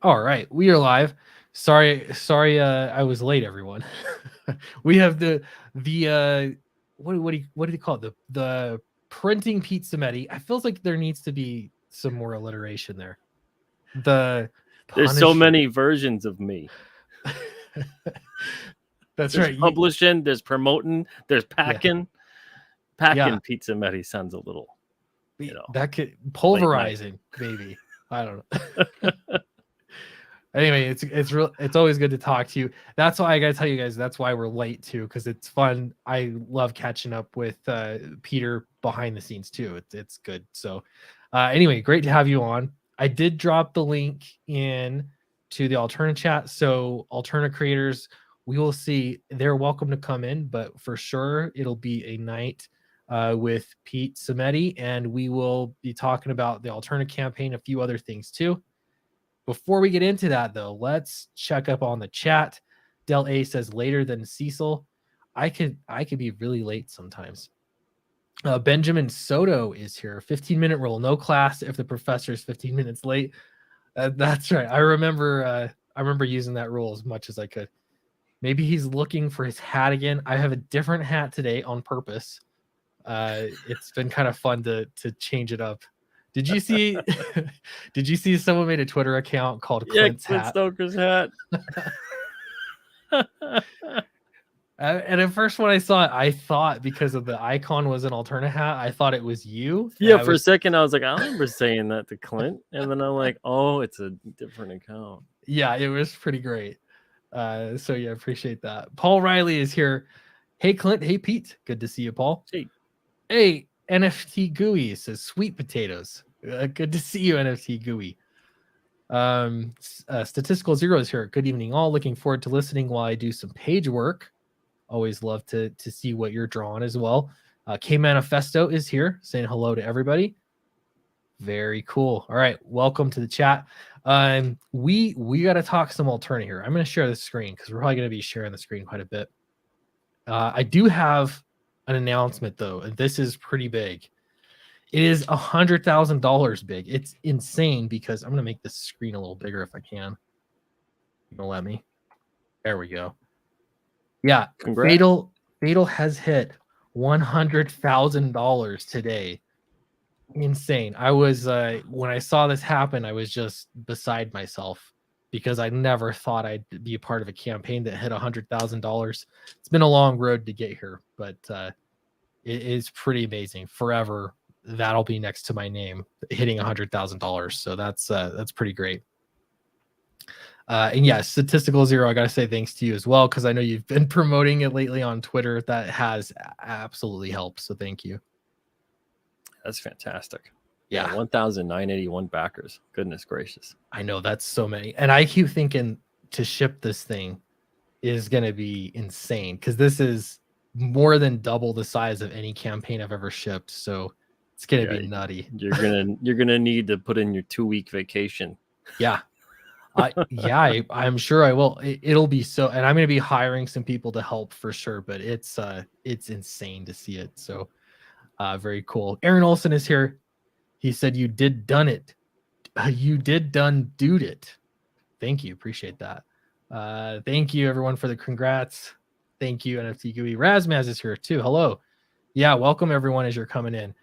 All right, we are live. Sorry, I was late, everyone. We have the what do you call it? The printing pizza medi. I feels like there needs to be some more alliteration there. The There's so Punisher. many versions of me. That's There's right. publishing, there's promoting, there's Yeah, packing. yeah. Packing pizza Medi sounds a little, That could late night. pulverizing, maybe. I don't know. Anyway, it's always good to talk to you. That's why I gotta tell you guys, that's why we're late too, because it's fun. I love catching up with Peter behind the scenes too. It's good. So anyway, great to have you on. I did drop the link in to the Alterna chat. So Alterna creators, we will see, they're welcome to come in, but for sure it'll be a night with Pete Samedi, and we will be talking about the Alterna campaign, a few other things too. Before we get into that, though, let's check up on the chat. Del A says later than Cecil. I could be really late sometimes. Benjamin Soto is here. 15-minute rule, no class if the professor is 15 minutes late. That's right. I remember using that rule as much as I could. Maybe he's looking for his hat again. I have a different hat today on purpose. It's been kind of fun to change it up. Did you see? Did you see someone made a Twitter account called Yeah, Clint's Clint hat? Stoker's hat. And at first, when I saw it, I thought because of the icon was an Alterna hat, I thought it was you. And Yeah, I for a was, second I was like, I remember saying that to Clint, and then I'm like, oh, it's a different account. yeah, it was pretty great. So yeah, appreciate that. Paul Riley is here. Hey Clint, hey Pete, good to see you, Paul. Hey, Hey, NFT Gooey says sweet potatoes. Good to see you, NFT Gooey. Statistical Zero is here. Good evening, all. Looking forward to listening while I do some page work. Always love to see what you're drawing as well. K Manifesto is here, saying hello to everybody. Very cool. All right, welcome to the chat. We got to talk some Alterna here. I'm going to share the screen because we're probably going to be sharing the screen quite a bit. I do have an announcement though, and this is pretty big. It is $100,000 big. It's insane because I'm going to make this screen a little bigger if I can. You gonna let me? There we go. Yeah, congrats. Fatal has hit $100,000 today. Insane. I was when I saw this happen, I was just beside myself because I never thought I'd be a part of a campaign that hit $100,000. It's been a long road to get here, but it is pretty amazing. Forever, that'll be next to my name, hitting $100,000. So that's pretty great. And yeah, Statistical Zero, I got to say thanks to you as well, because I know you've been promoting it lately on Twitter. That has absolutely helped. So thank you. That's fantastic. Yeah. 1,981 backers. Goodness gracious. I know that's so many. And I keep thinking to ship this thing is going to be insane because this is more than double the size of any campaign I've ever shipped. So it's going to be nutty. You're gonna need to put in your 2-week vacation. Yeah. I'm sure I will. It'll be so, and I'm going to be hiring some people to help for sure, but it's insane to see it. So very cool. Aaron Olson is here. He said you did done it. You did done dude it. Thank you. Appreciate that. Thank you everyone for the congrats. Thank you, NFT GUI. Razmaz is here too. Hello. Yeah, welcome everyone as you're coming in.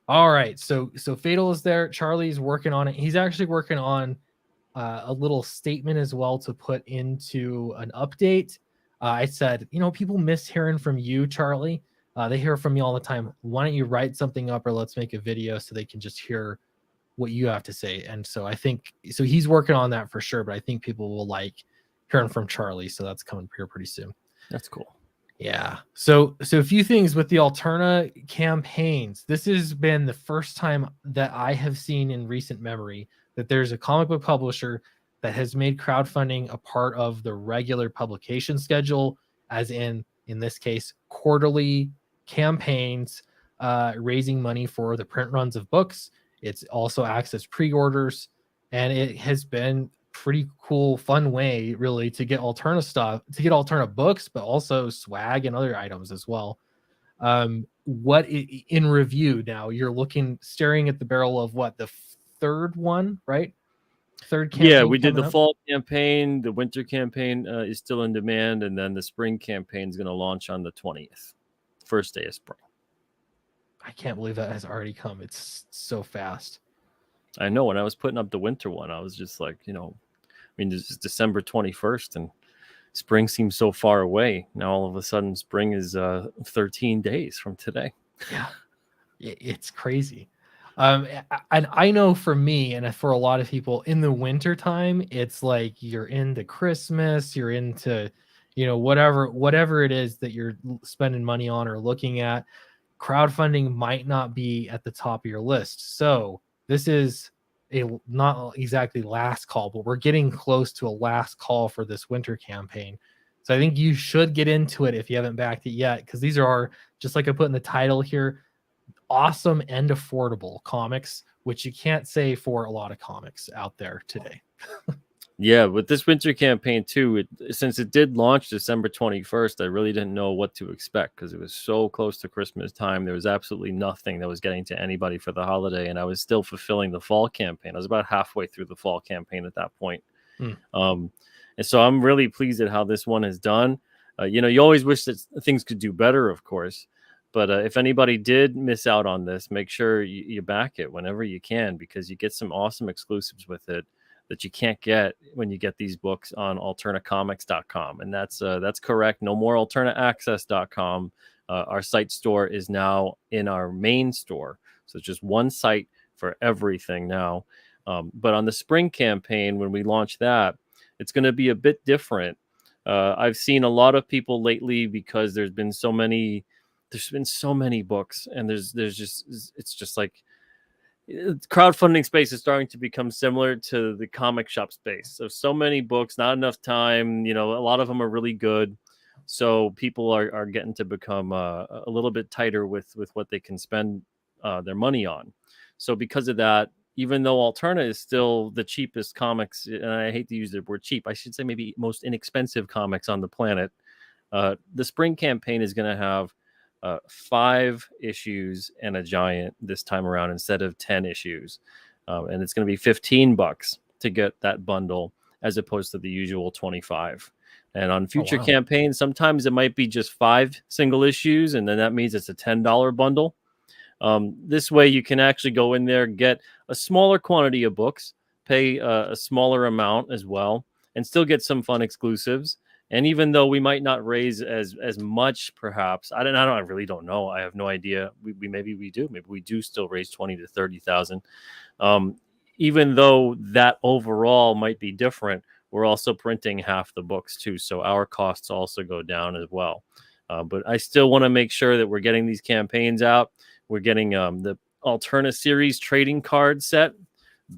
All right. So Fatal is there. Charlie's working on it. He's actually working on a little statement as well to put into an update. I said, people miss hearing from you, Charlie. They hear from me all the time. Why don't you write something up or let's make a video so they can just hear what you have to say? And so I think, so he's working on that for sure, but I think people will like hearing from Charlie. So that's coming here pretty soon. That's cool. Yeah. So a few things with the Alterna campaigns. This has been the first time that I have seen in recent memory that there's a comic book publisher that has made crowdfunding a part of the regular publication schedule, as in this case, quarterly campaigns, raising money for the print runs of books. It's also acts as pre-orders, and it has been pretty cool, fun way really to get Alterna stuff, to get Alterna books, but also swag and other items as well. What in review now, you're staring at the barrel of what, the third one, right? third campaign. Yeah, we did the coming up? fall campaign. The winter campaign is still in demand, and then the spring campaign is going to launch on the 20th, first day of spring. I can't believe that has already come. It's so fast. I know. When I was putting up the winter one, I was just like, I mean, this is December 21st, and spring seems so far away. Now all of a sudden, spring is 13 days from today. Yeah, it's crazy. And I know for me and for a lot of people in the winter time, it's like you're into Christmas, you're into, whatever it is that you're spending money on or looking at. Crowdfunding might not be at the top of your list. So this is not exactly last call, but we're getting close to a last call for this winter campaign. So I think you should get into it if you haven't backed it yet, because these are, just like I put in the title here, awesome and affordable comics, which you can't say for a lot of comics out there today. Yeah, with this winter campaign too, since it did launch December 21st, I really didn't know what to expect because it was so close to Christmas time. There was absolutely nothing that was getting to anybody for the holiday, and I was still fulfilling the fall campaign. I was about halfway through the fall campaign at that point. And so I'm really pleased at how this one is done. You always wish that things could do better, of course. But if anybody did miss out on this, make sure you back it whenever you can, because you get some awesome exclusives with it that you can't get when you get these books on alternacomics.com. And that's correct. No more alternaaccess.com. Our site store is now in our main store. So it's just one site for everything now. But on the spring campaign, when we launch that, it's going to be a bit different. I've seen a lot of people lately, because there's been so many books, and it's just like, crowdfunding space is starting to become similar to the comic shop space. So many books, not enough time. A lot of them are really good. So people are getting to become a little bit tighter with what they can spend their money on. So because of that, even though Alterna is still the cheapest comics, and I hate to use the word cheap, I should say maybe most inexpensive comics on the planet, the spring campaign is going to have 5 issues and a giant this time around instead of 10 issues. And it's going to be $15 to get that bundle as opposed to the usual 25. And on future campaigns, sometimes it might be just 5 single issues, and then that means it's a $10 bundle. This way you can actually go in there, get a smaller quantity of books, pay a smaller amount as well, and still get some fun exclusives. And even though we might not raise as much, perhaps, I really don't know. I have no idea. Maybe we do. Maybe we do still raise 20 to 30,000. Even though that overall might be different, we're also printing half the books too, so our costs also go down as well. But I still want to make sure that we're getting these campaigns out. We're getting the Alterna series trading card set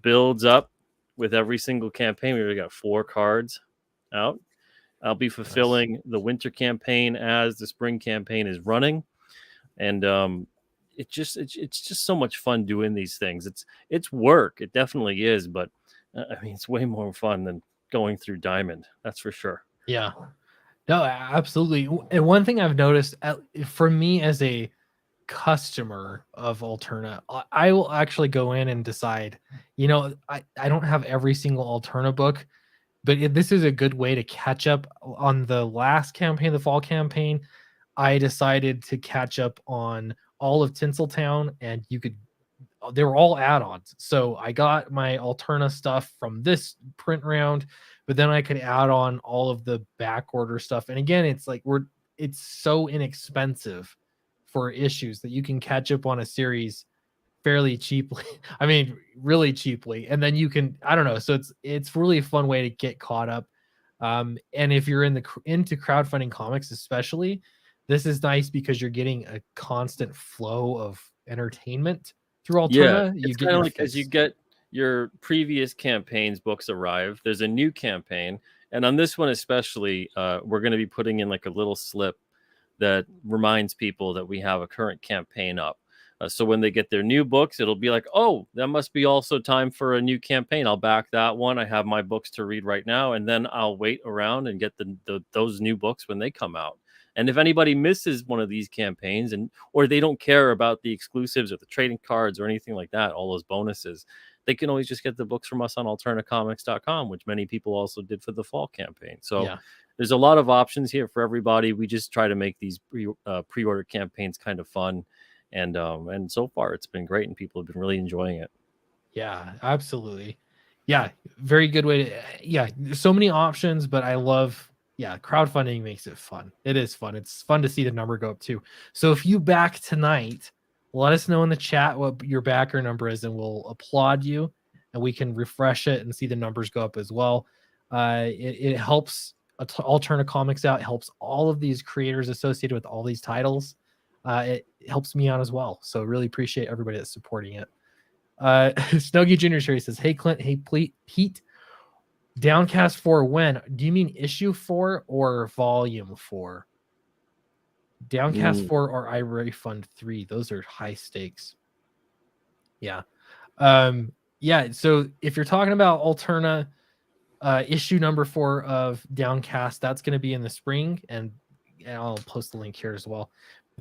builds up with every single campaign. We already got 4 cards out. I'll be fulfilling the winter campaign as the spring campaign is running, and it's just so much fun doing these things. It's work, it definitely is, but I mean, it's way more fun than going through Diamond. That's for sure. Yeah, no, absolutely. And one thing I've noticed, for me as a customer of Alterna, I will actually go in and decide, I don't have every single Alterna book, but this is a good way to catch up on the last campaign, the fall campaign. I decided to catch up on all of Tinseltown, and they were all add-ons. So I got my Alterna stuff from this print round, but then I could add on all of the back order stuff. And again, it's like it's so inexpensive for issues that you can catch up on a series fairly cheaply. I mean, really cheaply. And then you can, I don't know. So it's really a fun way to get caught up. And if you're into crowdfunding comics, especially, this is nice because you're getting a constant flow of entertainment through Alterna. Yeah, it's kind of like as you get your previous campaigns books arrive, there's a new campaign. And on this one especially, we're going to be putting in like a little slip that reminds people that we have a current campaign up. So when they get their new books, it'll be like, oh, that must be also time for a new campaign. I'll back that one. I have my books to read right now, and then I'll wait around and get those new books when they come out. And if anybody misses one of these campaigns or they don't care about the exclusives or the trading cards or anything like that, all those bonuses, they can always just get the books from us on alternacomics.com, which many people also did for the fall campaign. So Yeah. there's a lot of options here for everybody. We just try to make these pre-order campaigns kind of fun, and so far it's been great, and people have been really enjoying it. Yeah, absolutely. Yeah, very good way to. Yeah, so many options, but I love. Yeah, crowdfunding makes it fun. It is fun. It's fun to see the number go up too. So if you back tonight, let us know in the chat what your backer number is, and we'll applaud you, and we can refresh it and see the numbers go up as well. It helps Alterna Comics out. It helps all of these creators associated with all these titles. It helps me out as well. So really appreciate everybody that's supporting it. Snuggy Junior Sherry says, "Hey Clint, hey Pete, Downcast 4 when? Do you mean issue 4 or volume 4? Downcast 4 or I Refund 3? Those are high stakes." Yeah. Yeah, so if you're talking about Alterna, issue number 4 of Downcast, that's going to be in the spring, and I'll post the link here as well.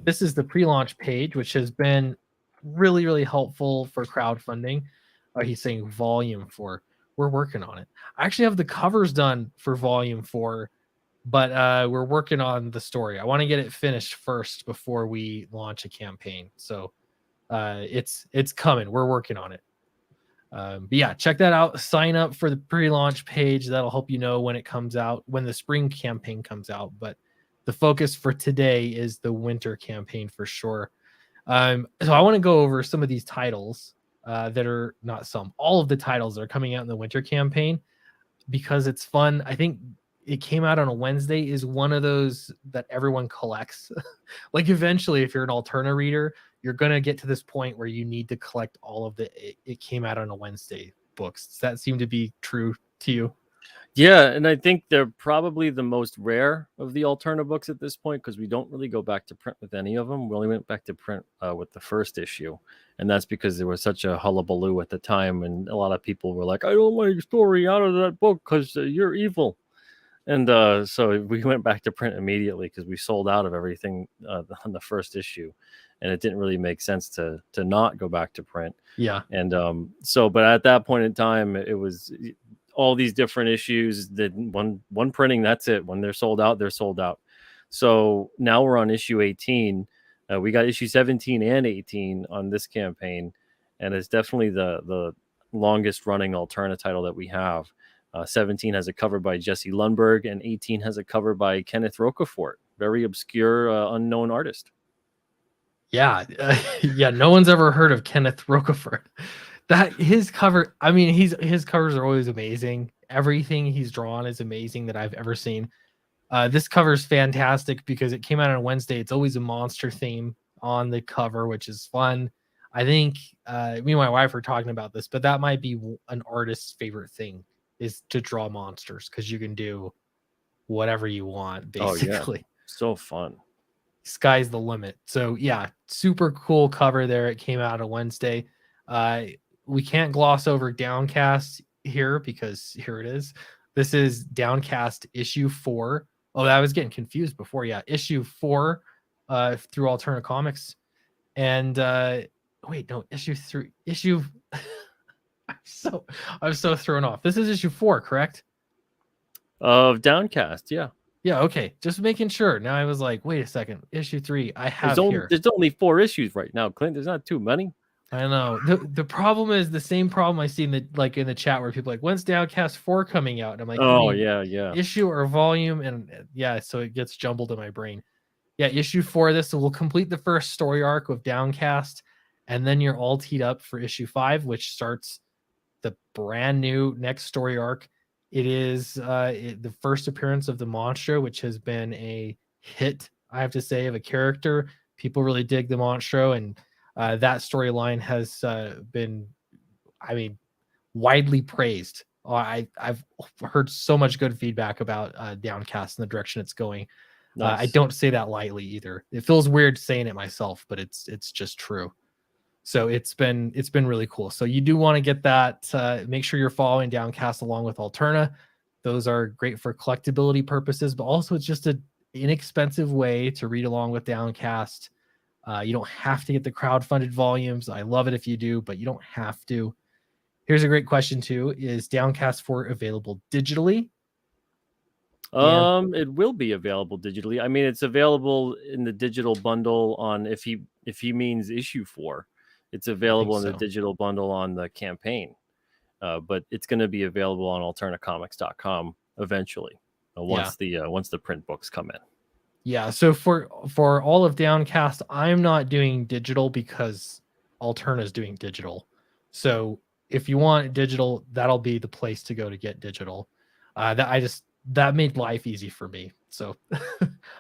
This is the pre-launch page, which has been really, really helpful for crowdfunding. He's saying volume 4. We're working on it. I actually have the covers done for volume 4, but we're working on the story. I want to get it finished first before we launch a campaign. So it's coming. We're working on it. But yeah, check that out. Sign up for the pre-launch page. That'll help you know when it comes out, when the spring campaign comes out. But the focus for today is the winter campaign for sure. So I want to go over some of these titles that are not some, all of the titles that are coming out in the winter campaign, because it's fun. I think it came out on a Wednesday is one of those that everyone collects. Like eventually, if you're an Alterna reader, you're going to get to this point where you need to collect all of the it came out on a Wednesday books. Does that seem to be true to you? Yeah, and I think they're probably the most rare of the Alterna books at this point, because we don't really go back to print with any of them. We only went back to print with the first issue, and that's because there was such a hullabaloo at the time, and a lot of people were like, "I don't want your story out of that book because you're evil." And so we went back to print immediately because we sold out of everything on the first issue, and it didn't really make sense to not go back to print. Yeah. And but at that point in time, it was all these different issues that one printing, that's it. When they're sold out, they're sold out. So now we're on issue 18. We got issue 17 and 18 on this campaign, and it's definitely the longest running Alterna title that we have. 17 has a cover by Jesse Lundberg, and 18 has a cover by Kenneth Rocafort, very obscure, unknown artist. Yeah, yeah. No one's ever heard of Kenneth Rocafort. That his cover. I mean, his covers are always amazing. Everything he's drawn is amazing that I've ever seen. This cover is fantastic because it came out on Wednesday. It's always a monster theme on the cover, which is fun. I think me and my wife were talking about this, but that might be an artist's favorite thing, is to draw monsters, because you can do whatever you want, basically. Oh, yeah. So fun. Sky's the limit. So yeah, super cool cover there. It came out on Wednesday. We can't gloss over Downcast here, because here it is. This is Downcast issue 4. Oh, I was getting confused before. Yeah, issue 4 through Alterna Comics. And wait, no, issue 3. Issue I'm so thrown off. This is issue 4, correct? Of Downcast, yeah. Yeah, okay. Just making sure. Now I was like, wait a second. Issue 3, I have here. There's only 4 issues right now, Clint. There's not too many. I know. The problem is the same problem I see in the chat where people are like, when's Downcast 4 coming out? And I'm like, oh yeah, yeah. Issue or volume? And yeah, so it gets jumbled in my brain. Yeah, issue 4 of this. So we'll complete the first story arc with Downcast, and then you're all teed up for issue 5, which starts the brand new next story arc. It is the first appearance of the Monstro, which has been a hit, I have to say, of a character. People really dig the Monstro, and that storyline has been, I mean, widely praised. I've heard so much good feedback about Downcast and the direction it's going. Nice. I don't say that lightly either. It feels weird saying it myself, but it's just true. So it's been really cool. So you do want to get that. Make sure you're following Downcast along with Alterna. Those are great for collectability purposes, but also it's just an inexpensive way to read along with Downcast. You don't have to get the crowdfunded volumes. I love it if you do, but you don't have to. Here's a great question too: is Downcast 4 available digitally? It will be available digitally. I mean, it's available in the digital bundle on if he means issue 4. It's available in the digital bundle on the campaign. But it's going to be available on alternacomics.com eventually once the print books come in. Yeah, so for all of Downcast, I'm not doing digital because Alterna is doing digital. So if you want digital, that'll be the place to go to get digital. That made life easy for me. So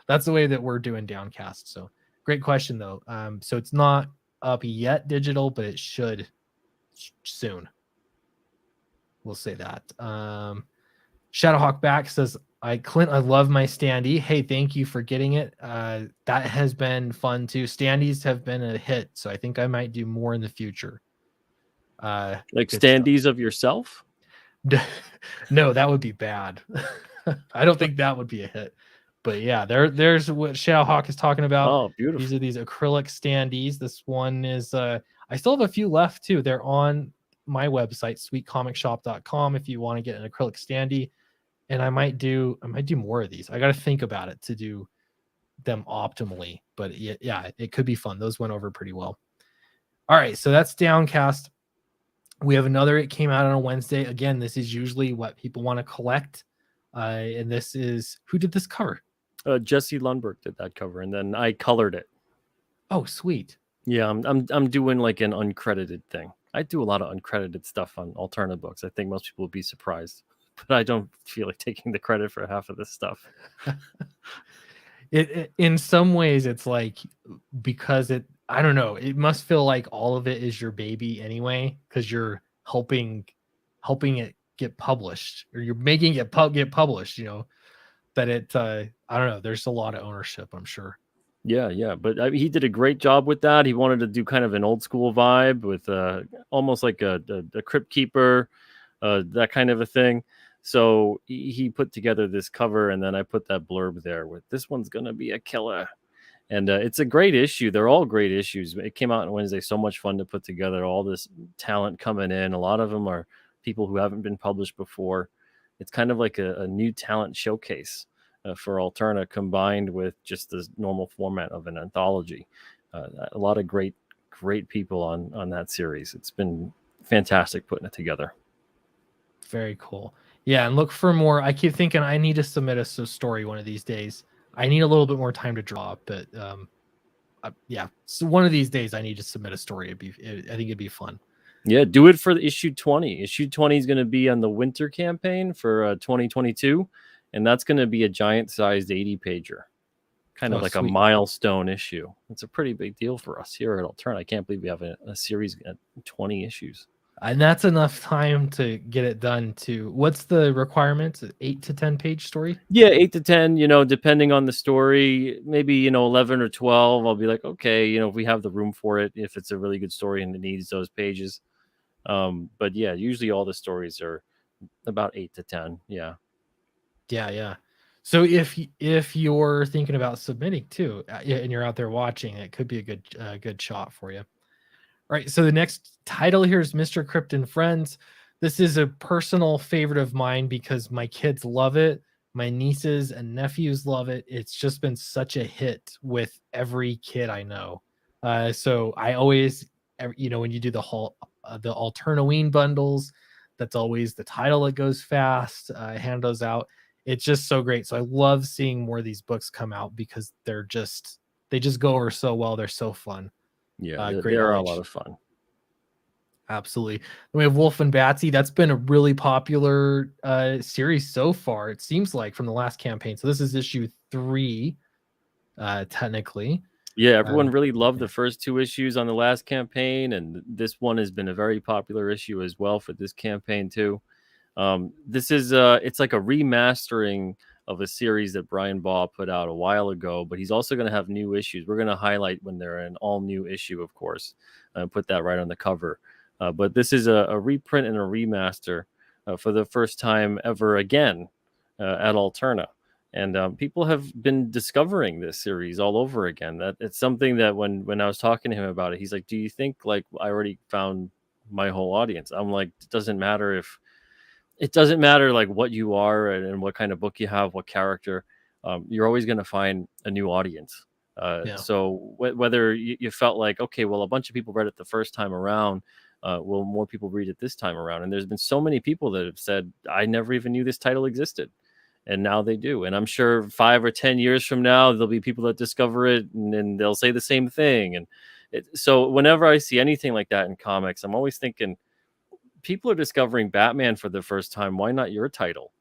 that's the way that we're doing Downcast. So great question though. So it's not up yet digital, but it should soon. We'll say that. Shadowhawk back says, Clint, I love my standee. Hey, thank you for getting it. That has been fun too. Standees have been a hit, so I think I might do more in the future. Like standees of yourself? No, that would be bad. I don't think that would be a hit. But yeah, there's what Shadowhawk is talking about. Oh, beautiful. These are these acrylic standees. This one is I still have a few left too. They're on my website, sweetcomicshop.com, if you want to get an acrylic standee. And I might do more of these. I got to think about it to do them optimally, but yeah, it could be fun. Those went over pretty well. All right, so that's Downcast. We have another. It came out on a Wednesday. Again, this is usually what people want to collect, and this is who did this cover? Jesse Lundberg did that cover, and then I colored it. Oh, sweet. Yeah, I'm doing like an uncredited thing. I do a lot of uncredited stuff on Alterna books. I think most people would be surprised. But I don't feel like taking the credit for half of this stuff. It in some ways, it's like because I don't know. It must feel like all of it is your baby anyway, because you're helping it get published, or you're making it get published. You know that it. I don't know. There's a lot of ownership, I'm sure. Yeah. But he did a great job with that. He wanted to do kind of an old school vibe with almost like a crypt keeper, that kind of a thing. So he put together this cover, and then I put that blurb there with this one's going to be a killer. And it's a great issue. They're all great issues. It came out on Wednesday. So much fun to put together. All this talent coming in. A lot of them are people who haven't been published before. It's kind of like a new talent showcase for Alterna, combined with just the normal format of an anthology. A lot of great people on that series. It's been fantastic putting it together. Very cool. Yeah, and look for more. I keep thinking I need to submit a story one of these days. I need a little bit more time to draw, but yeah. So one of these days I need to submit a story. I think it'd be fun. Yeah, do it for issue 20. Issue 20 is going to be on the winter campaign for 2022, and that's going to be a giant-sized 80-pager, kind of like sweet. A milestone issue. It's a pretty big deal for us here at Alterna. I can't believe we have a series at 20 issues. And that's enough time to get it done to what's the requirement? 8 to 10 page story? Yeah, 8 to 10, depending on the story, maybe, 11 or 12. I'll be like, okay, if we have the room for it, if it's a really good story and it needs those pages. But yeah, usually all the stories are about 8 to 10. Yeah. Yeah. So if you're thinking about submitting too, and you're out there watching, it could be a good shot for you. All right, so the next title here is Mr. Crypt and Friends. This is a personal favorite of mine because my kids love it. My nieces and nephews love it. It's just been such a hit with every kid I know. So I always, when you do the Alternaween bundles, that's always the title that goes fast. Hand those out. It's just so great. So I love seeing more of these books come out because they just go over so well. They're so fun. Yeah, they are a lot of fun. Absolutely. Then we have Wolf and Batsy. That's been a really popular series so far, it seems like, from the last campaign. So this is issue 3, technically. Yeah, everyone really loved the first 2 issues on the last campaign, and this one has been a very popular issue as well for this campaign too. This is it's like a remastering of a series that Brian Baugh put out a while ago, but he's also going to have new issues. We're going to highlight when they're an all new issue, of course, and put that right on the cover. But this is a reprint and a remaster for the first time ever again at Alterna. And people have been discovering this series all over again. That it's something that when I was talking to him about it, he's like, do you think like I already found my whole audience. I'm like, it doesn't matter like what you are and what kind of book you have, what character. You're always going to find a new audience. Yeah. So whether you felt like, okay, well, a bunch of people read it the first time around, will more people read it this time around? And there's been so many people that have said, I never even knew this title existed. And now they do. And I'm sure 5 or 10 years from now, there'll be people that discover it and they'll say the same thing. And so whenever I see anything like that in comics, I'm always thinking, people are discovering Batman for the first time. Why not your title?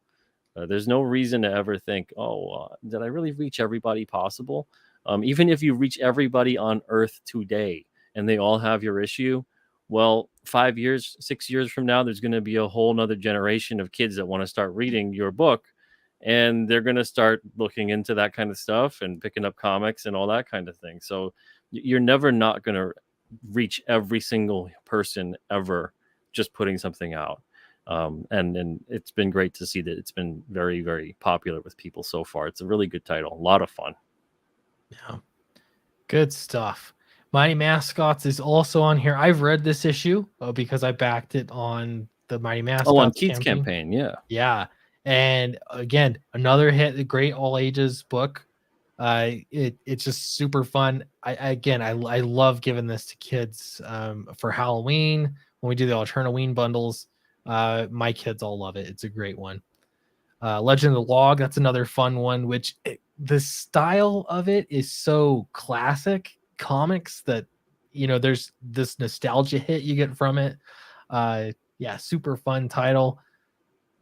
There's no reason to ever think, did I really reach everybody possible? Even if you reach everybody on Earth today and they all have your issue, well, 5 years, 6 years from now, there's going to be a whole nother generation of kids that want to start reading your book. And they're going to start looking into that kind of stuff and picking up comics and all that kind of thing. So you're never not going to reach every single person ever just putting something out. And it's been great to see that it's been very, very popular with people so far. It's a really good title. A lot of fun. Yeah. Good stuff. Mighty Mascots is also on here. I've read this issue because I backed it on the Mighty Mascots. Oh, on Keith's campaign. Yeah. Yeah. And again, another hit, a great all ages book. It's just super fun. I love giving this to kids for Halloween when we do the Alternaween bundles. My kids all love it. It's a great one. Legend of the Log, that's another fun one, which the style of it is so classic comics that, there's this nostalgia hit you get from it. Yeah, super fun title.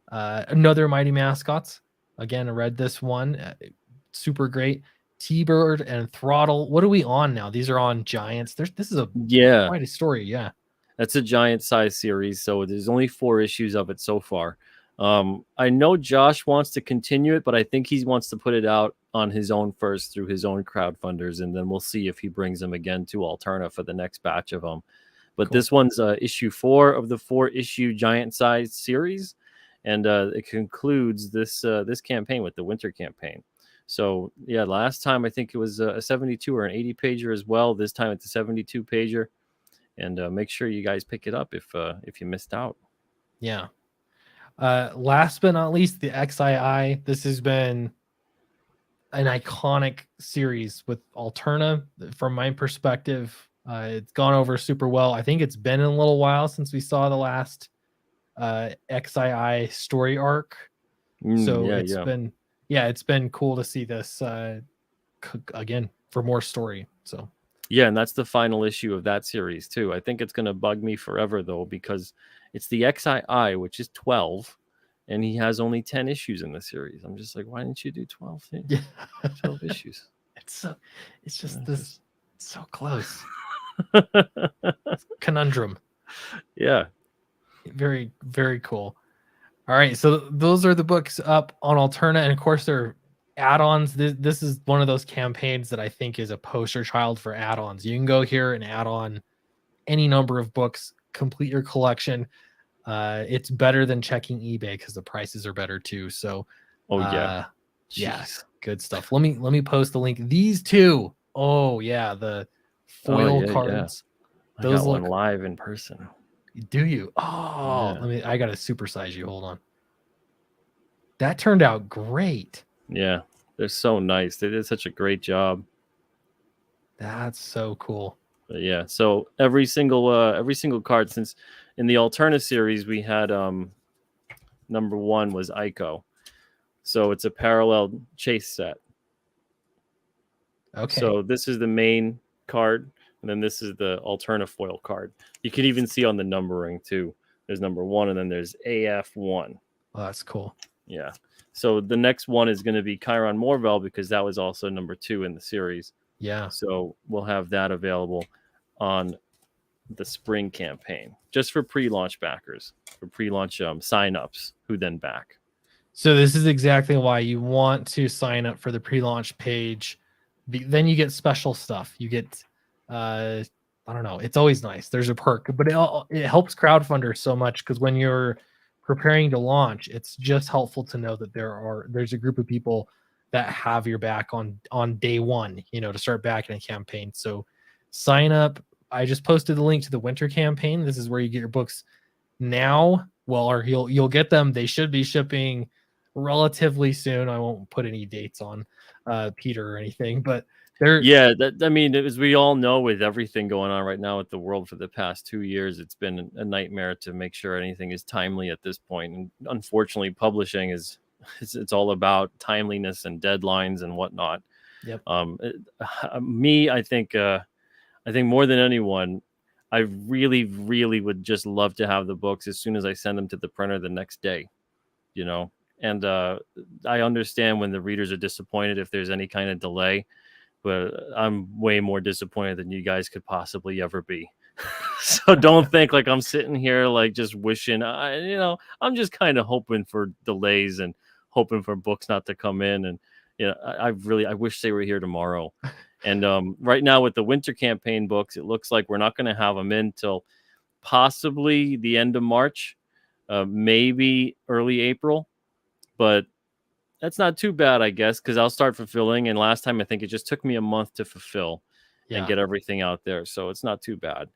Another Mighty Mascots. Again, I read this one. Super great. T-Bird and Throttle. What are we on now? These are on Giants. This is quite a story. Yeah. That's a giant size series, so there's only 4 issues of it so far. I know Josh wants to continue it, but I think he wants to put it out on his own first through his own crowdfunders, and then we'll see if he brings them again to Alterna for the next batch of them. But This one's issue 4 of the 4-issue giant-sized series, and it concludes this campaign with the winter campaign. So yeah, last time I think it was a 72 or an 80 pager as well. This time it's a 72 pager. And make sure you guys pick it up if you missed out. Yeah. Last but not least, the XII. This has been an iconic series with Alterna from my perspective. It's gone over super well. I think it's been a little while since we saw the last XII story arc. It's been cool to see this again for more story. So yeah, and that's the final issue of that series too. I think it's going to bug me forever though, because it's the XII, which is 12, and he has only 10 issues in the series. I'm just like, why didn't you do 12? 12 issues. It's just so close. Conundrum. Yeah. Very, very cool. All right, so those are the books up on Alterna, and of course they're add-ons. This is one of those campaigns that I think is a poster child for add-ons. You can go here and add on any number of books, complete your collection. It's better than checking eBay because the prices are better too. So yeah, good stuff. Let me post the link. These two, the foil cards. Yeah. Those look live in person. Do you? I gotta supersize you. Hold on. That turned out great. Yeah, they're so nice. They did such a great job. That's so cool. But yeah, so every single card, since in the Alterna series we had number 1 was Ico. So it's a parallel chase set. Okay. So this is the main card, and then this is the Alterna foil card. You can even see on the numbering too. There's number 1, and then there's AF1. Oh, that's cool. Yeah. So the next one is going to be Chiron Morvel, because that was also number 2 in the series. Yeah. So we'll have that available on the spring campaign, just for pre-launch backers, for pre-launch sign-ups who then back. So this is exactly why you want to sign up for the pre-launch page. Then you get special stuff. You get, I don't know. It's always nice. There's a perk, but it helps crowdfunders so much, because when you're preparing to launch, it's just helpful to know that there's a group of people that have your back on day one, to start backing a campaign. So sign up I just posted the link to the winter campaign. This is where you get your books now. Well, or you'll get them. They should be shipping relatively soon. I won't put any dates on Peter or anything, but they're I mean, as we all know, with everything going on right now with the world for the past 2 years, it's been a nightmare to make sure anything is timely at this point. And unfortunately, publishing is it's all about timeliness and deadlines and whatnot. Yep. I think more than anyone, I really, really would just love to have the books as soon as I send them to the printer the next day, you know. And I understand when the readers are disappointed if there's any kind of delay, but I'm way more disappointed than you guys could possibly ever be. So don't think like I'm sitting here like just wishing. I'm just kind of hoping for delays and hoping for books not to come in. And I wish they were here tomorrow. And right now with the winter campaign books, it looks like we're not going to have them in till possibly the end of March, maybe early April. But that's not too bad, I guess, because I'll start fulfilling. And last time, I think it just took me a month to fulfill and get everything out there. So it's not too bad.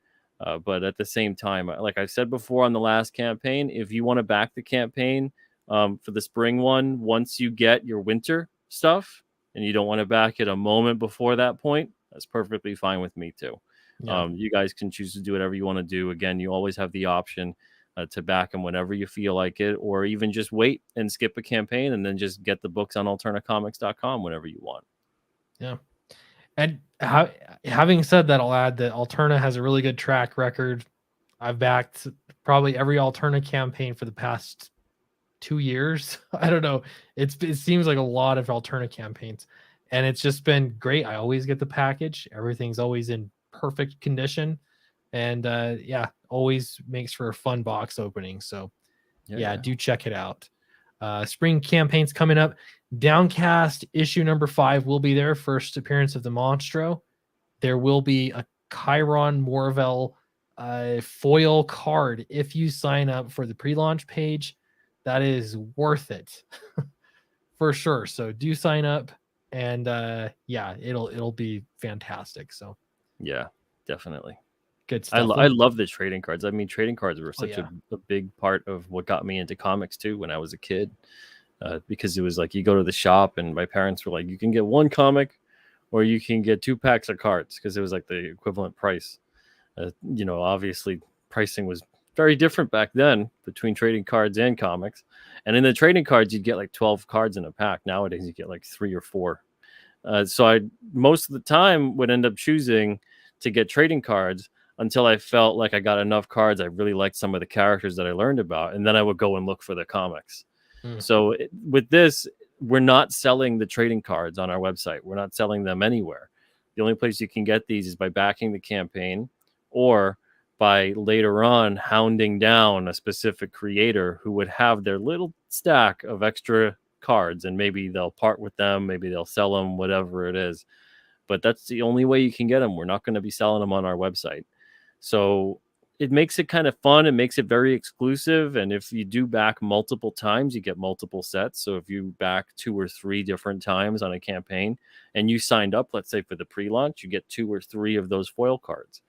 But at the same time, like I said before on the last campaign, if you want to back the campaign for the spring one, once you get your winter stuff and you don't want to back it a moment before that point, that's perfectly fine with me too. Yeah. You guys can choose to do whatever you want to do. Again, you always have the option to back them whenever you feel like it, or even just wait and skip a campaign and then just get the books on alternacomics.com whenever you want. Yeah. And having said that, I'll add that Alterna has a really good track record. I've backed probably every Alterna campaign for the past 2 years. I don't know. It seems like a lot of Alterna campaigns, and it's just been great. I always get the package. Everything's always in perfect condition, and always makes for a fun box opening. So do check it out. Spring campaigns coming up. Downcast issue number 5 will be there. First appearance of the Monstro. There will be a Chiron Morvel foil card if you sign up for the pre-launch page. That is worth it for sure. So do sign up, and it'll be fantastic. So yeah, definitely. Good stuff. I love the trading cards. I mean, trading cards were such a big part of what got me into comics too when I was a kid, because it was like you go to the shop and my parents were like, you can get one comic or you can get 2 packs of cards, because it was like the equivalent price. Obviously pricing was very different back then between trading cards and comics. And in the trading cards, you'd get like 12 cards in a pack. Nowadays, you get like 3 or 4. So I most of the time would end up choosing to get trading cards until I felt like I got enough cards. I really liked some of the characters that I learned about, and then I would go and look for the comics. So with this, we're not selling the trading cards on our website. We're not selling them anywhere. The only place you can get these is by backing the campaign, or by later on hounding down a specific creator who would have their little stack of extra cards, and maybe they'll part with them, maybe they'll sell them, whatever it is. But that's the only way you can get them. We're not going to be selling them on our website. So it makes it kind of fun. It makes it very exclusive. And if you do back multiple times, you get multiple sets. So if you back 2 or 3 different times on a campaign and you signed up, let's say for the pre-launch, you get 2 or 3 of those foil cards.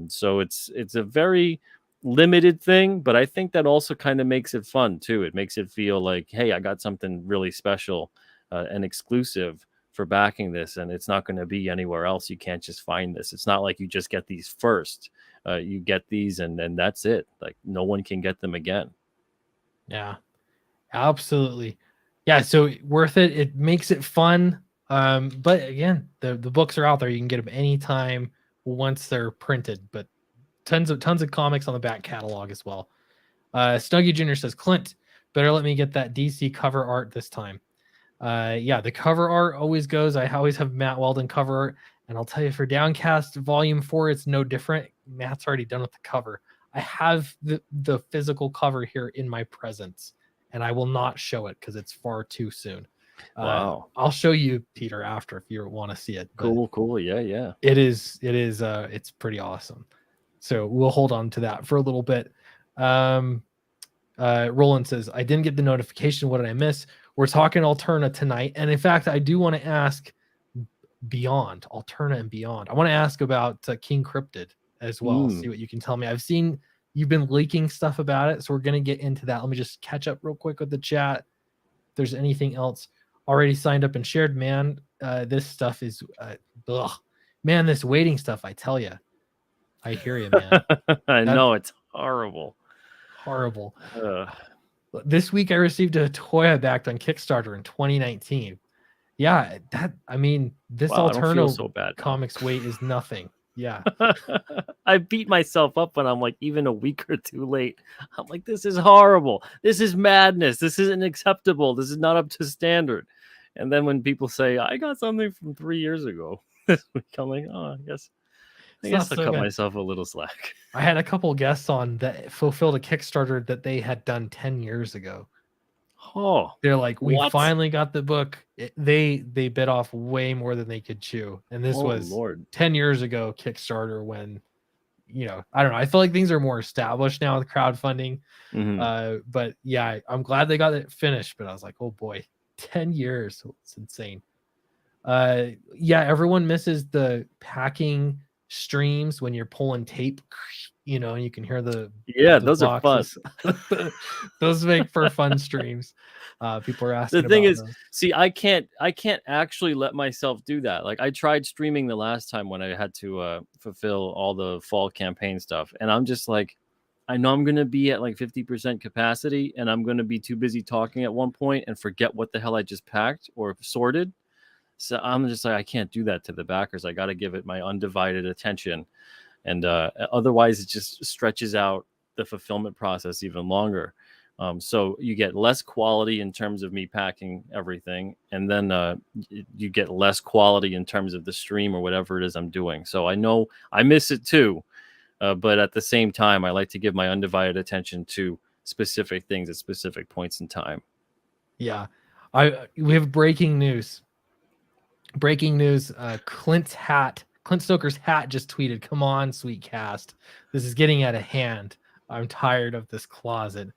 So it's a very limited thing, but I think that also kind of makes it fun too. It makes it feel like, hey, I got something really special and exclusive for backing this, and it's not going to be anywhere else. You can't just find this. It's not like you just get these first. You get these and then that's it. Like no one can get them again. Yeah, absolutely. Yeah, so worth it. It makes it fun. But again, the books are out there. You can get them anytime once they're printed, but tons of comics on the back catalog as well. Snuggy Jr. says, Clint, better let me get that DC cover art this time. The cover art always goes. I always have Matt Weldon cover art, and I'll tell you, for Downcast Volume 4, it's no different. Matt's already done with the cover. I have the physical cover here in my presence, and I will not show it because it's far too soon. Wow. I'll show you, Peter, after if you want to see it. Cool. Yeah. It is. It's pretty awesome. So we'll hold on to that for a little bit. Roland says, I didn't get the notification. What did I miss? We're talking Alterna tonight. And in fact, I do want to ask beyond, Alterna and beyond. I want to ask about King Cryptid as well. See what you can tell me. I've seen you've been leaking stuff about it, so we're gonna get into that. Let me just catch up real quick with the chat. If there's anything else already signed up and shared, man, this stuff is man, this waiting stuff, I tell you. I hear you, man. I know it's horrible. Horrible. This week I received a toy I backed on Kickstarter in 2019. Yeah, this Alterna so bad comics wait is nothing. Yeah. I beat myself up when I'm like even a week or two late. I'm like, this is horrible. This is madness. This isn't acceptable. This is not up to standard. And then when people say, I got something from 3 years ago this week, I'm like, oh, I guess I'll cut myself a little slack. I had a couple guests on that fulfilled a Kickstarter that they had done 10 years ago. Oh, they're like, we finally got the book. They bit off way more than they could chew. And this was 10 years ago Kickstarter when, I don't know. I feel like things are more established now with crowdfunding. But yeah, I'm glad they got it finished. But I was like, oh boy, 10 years. It's insane. Yeah, everyone misses the packing streams when you're pulling tape, and you can hear the those boxes. Are fun. Those make for fun streams. People are asking. The thing is, see, I can't actually let myself do that. Like I tried streaming the last time when I had to fulfill all the fall campaign stuff, and I'm just like, I know I'm gonna be at like 50% capacity, and I'm gonna be too busy talking at one point and forget what the hell I just packed or sorted. So I'm just like, I can't do that to the backers. I got to give it my undivided attention. And otherwise, it just stretches out the fulfillment process even longer. So you get less quality in terms of me packing everything. And then you get less quality in terms of the stream or whatever it is I'm doing. So I know I miss it too. But at the same time, I like to give my undivided attention to specific things at specific points in time. Yeah. We have breaking news. Clint Stoker's hat just tweeted, come on, sweet cast. This is getting out of hand. I'm tired of this closet.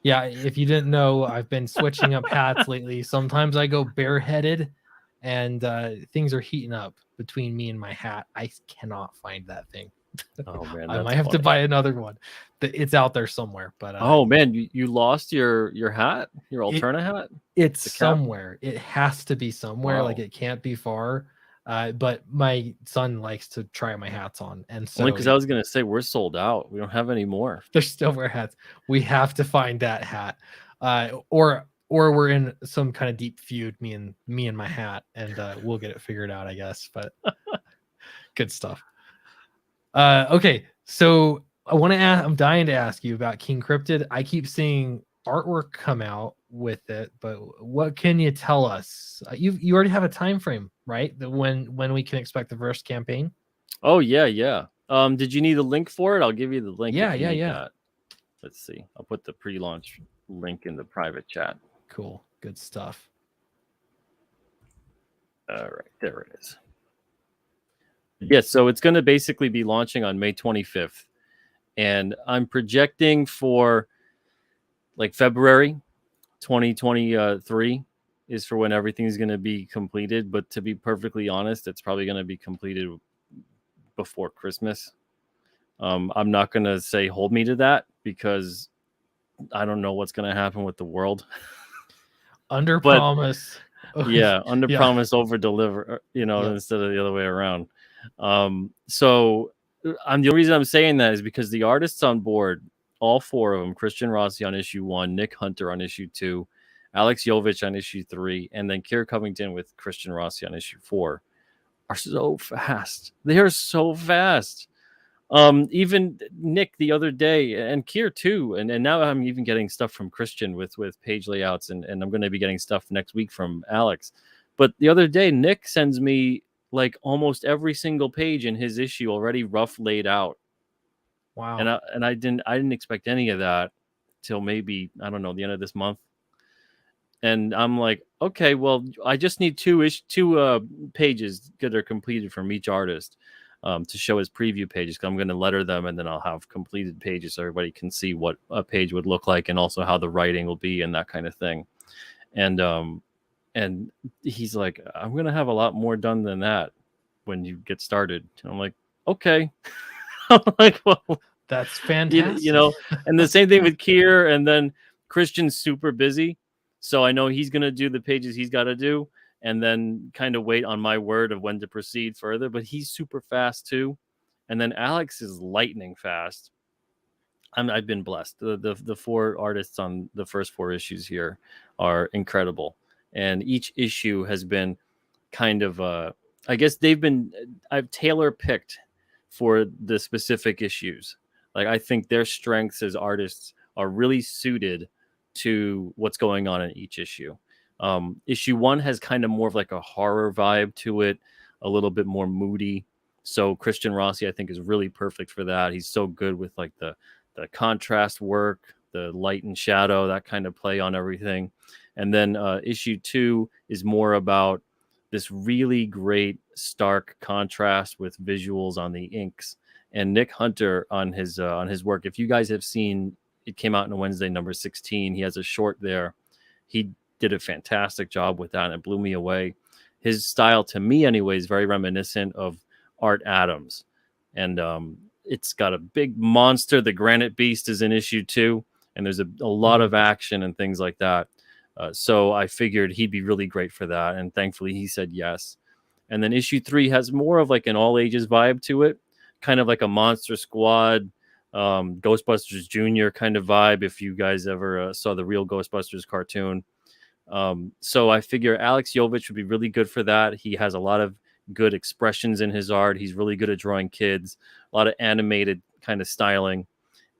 Yeah, if you didn't know, I've been switching up hats lately. Sometimes I go bareheaded, and things are heating up between me and my hat. I cannot find that thing. Oh man, I might have to buy another one. It's out there somewhere. But oh man, you lost your hat, your Alterna hat. It's somewhere. It has to be somewhere. Wow. Like it can't be far. But my son likes to try my hats on, and so because I was gonna say we're sold out. We don't have any more. There's still more hats. We have to find that hat, or we're in some kind of deep feud, me and my hat, and we'll get it figured out, I guess. But good stuff. Okay, so I want to ask. I'm dying to ask you about King Cryptid. I keep seeing artwork come out with it, but what can you tell us? You already have a time frame, right? That when we can expect the first campaign? Oh yeah. Did you need a link for it? I'll give you the link. Yeah. Let's see. I'll put the pre-launch link in the private chat. Cool. Good stuff. All right, there it is. Yeah, so it's going to basically be launching on May 25th, and I'm projecting for like February 2023 is for when everything's going to be completed. But to be perfectly honest, it's probably going to be completed before Christmas. I'm not going to say hold me to that because I don't know what's going to happen with the world. Under promise. Yeah, under promise, over deliver, instead of the other way around. So the only reason I'm saying that is because the artists on board, all four of them, Christian Rossi on issue 1, Nick Hunter on issue 2, Alex Jovich on issue 3, and then Kier Covington with Christian Rossi on issue 4, are so fast. They are so fast. Even Nick the other day, and Kier too, and now I'm even getting stuff from Christian with page layouts, and I'm going to be getting stuff next week from Alex. But the other day, Nick sends me like almost every single page in his issue already rough laid out. Wow. And I didn't expect any of that till maybe, I don't know, the end of this month. And I'm like, okay, well, I just need two pages that are completed from each artist to show his preview pages. I'm going to letter them, and then I'll have completed pages so everybody can see what a page would look like, and also how the writing will be and that kind of thing. And And he's like, I'm gonna have a lot more done than that when you get started. And I'm like, okay. I'm like, well, That's you fantastic. know, and the same thing with Kier, and then Christian's super busy, so I know he's gonna do the pages he's got to do, and then kind of wait on my word of when to proceed further. But he's super fast too, and then Alex is lightning fast. I've been blessed. The four artists on the first four issues here are incredible, and each issue has been kind of I guess I've tailor picked for the specific issues. Like, I think their strengths as artists are really suited to what's going on in each issue. Issue one has kind of more of like a horror vibe to it, a little bit more moody. So Christian Rossi, I think, is really perfect for that. He's so good with like the contrast work, the light and shadow, that kind of play on everything. And then issue two is more about this really great stark contrast with visuals on the inks. And Nick Hunter on his work, if you guys have seen, it came out in a Wednesday number 16. He has a short there. He did a fantastic job with that, and it blew me away. His style, to me anyway, is very reminiscent of Art Adams. And it's got a big monster. The Granite Beast is in issue two, and there's a lot of action and things like that. So I figured he'd be really great for that, and thankfully he said yes. And then issue three has more of like an all ages vibe to it, kind of like a Monster Squad, Ghostbusters Junior kind of vibe. If you guys ever saw the real Ghostbusters cartoon, so I figure Alex Jovich would be really good for that. He has a lot of good expressions in his art. He's really good at drawing kids, a lot of animated kind of styling,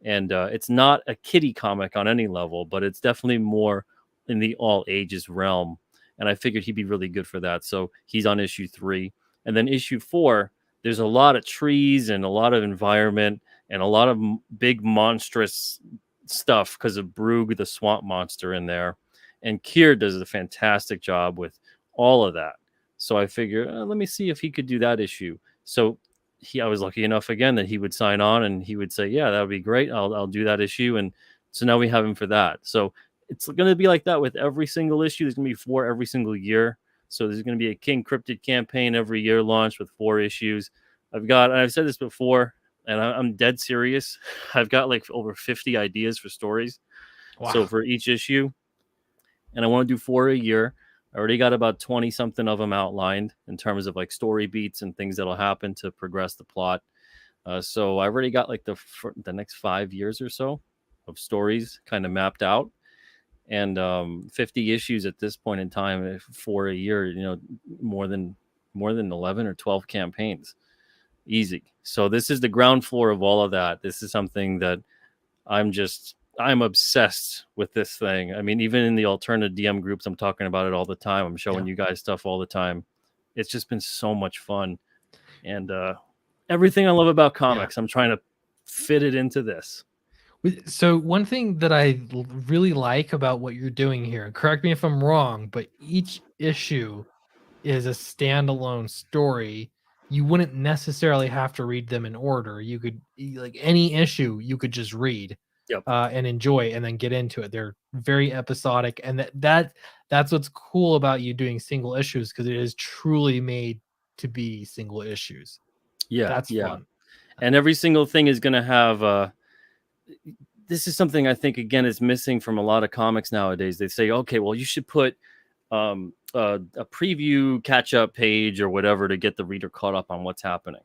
and it's not a kiddie comic on any level, but it's definitely more in the all ages realm. And I figured he'd be really good for that. So he's on issue three. And then issue four, there's a lot of trees and a lot of environment and a lot of big monstrous stuff because of Brug, the swamp monster, in there. And Kier does a fantastic job with all of that. So I figured, let me see if he could do that issue. So I was lucky enough again that he would sign on and he would say, yeah, that would be great. I'll do that issue. And so now we have him for that. So it's going to be like that with every single issue. There's going to be 4 every single year. So there's going to be a King Cryptid campaign every year launched with 4 issues. I've said this before, and I'm dead serious. I've got like over 50 ideas for stories. Wow. So for each issue, and I want to do 4 a year. I already got about 20 something of them outlined in terms of like story beats and things that'll happen to progress the plot. So I've already got like the next 5 years or so of stories kind of mapped out. And 50 issues at this point in time for a year, more than 11 or 12 campaigns, easy. So this is the ground floor of all of that. This is something that I'm obsessed with this thing. I mean, even in the Alterna DM groups, I'm talking about it all the time. I'm showing you guys stuff all the time. It's just been so much fun, and everything I love about comics, I'm trying to fit it into this. So one thing that I really like about what you're doing here, correct me if I'm wrong, but each issue is a standalone story. You wouldn't necessarily have to read them in order. You could, like, any issue you could just read and enjoy and then get into it. They're very episodic, and that's what's cool about you doing single issues, because it is truly made to be single issues. That's fun. And every single thing is going to have this is something I think, again, is missing from a lot of comics nowadays. They say, okay, well, you should put a preview catch-up page or whatever to get the reader caught up on what's happening.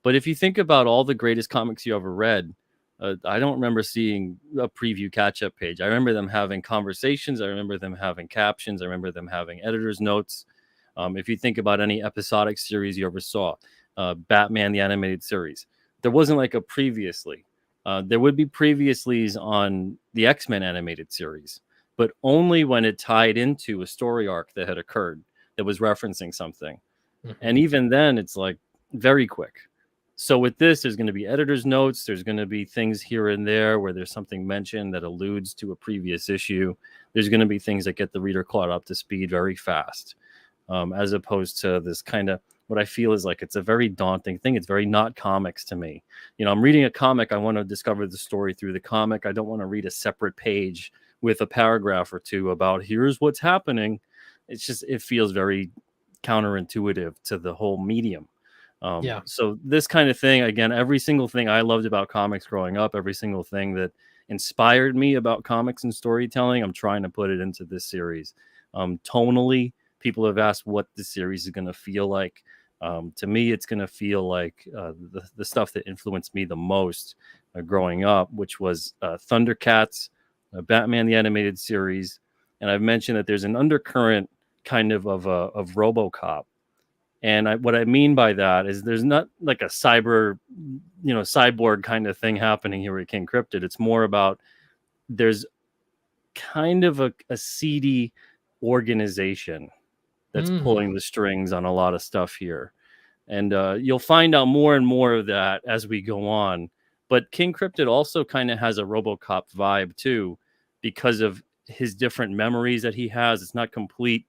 But if you think about all the greatest comics you ever read, I don't remember seeing a preview catch-up page. I remember them having conversations. I remember them having captions. I remember them having editor's notes. If you think about any episodic series you ever saw, Batman, the animated series, there wasn't like a previously. There would be previouslys on the X-Men animated series, but only when it tied into a story arc that had occurred that was referencing something. Mm-hmm. And even then, it's like very quick. So with this, there's going to be editor's notes. There's going to be things here and there where there's something mentioned that alludes to a previous issue. There's going to be things that get the reader caught up to speed very fast, as opposed to this kind of what I feel is like it's a very daunting thing. It's very not comics to me. I'm reading a comic. I want to discover the story through the comic. I don't want to read a separate page with a paragraph or two about here's what's happening. it's just, it feels very counterintuitive to the whole medium. Yeah. So this kind of thing, again, every single thing I loved about comics growing up, every single thing that inspired me about comics and storytelling, I'm trying to put it into this series. Tonally, people have asked what the series is going to feel like. To me, it's going to feel like the stuff that influenced me the most growing up, which was Thundercats, Batman the Animated Series, and I've mentioned that there's an undercurrent kind of RoboCop. And what I mean by that is there's not like a cyborg kind of thing happening here with King Cryptid. It's more about there's kind of a seedy organization that's pulling the strings on a lot of stuff here. And you'll find out more and more of that as we go on. But King Cryptid also kind of has a RoboCop vibe too, because of his different memories that he has. It's not complete.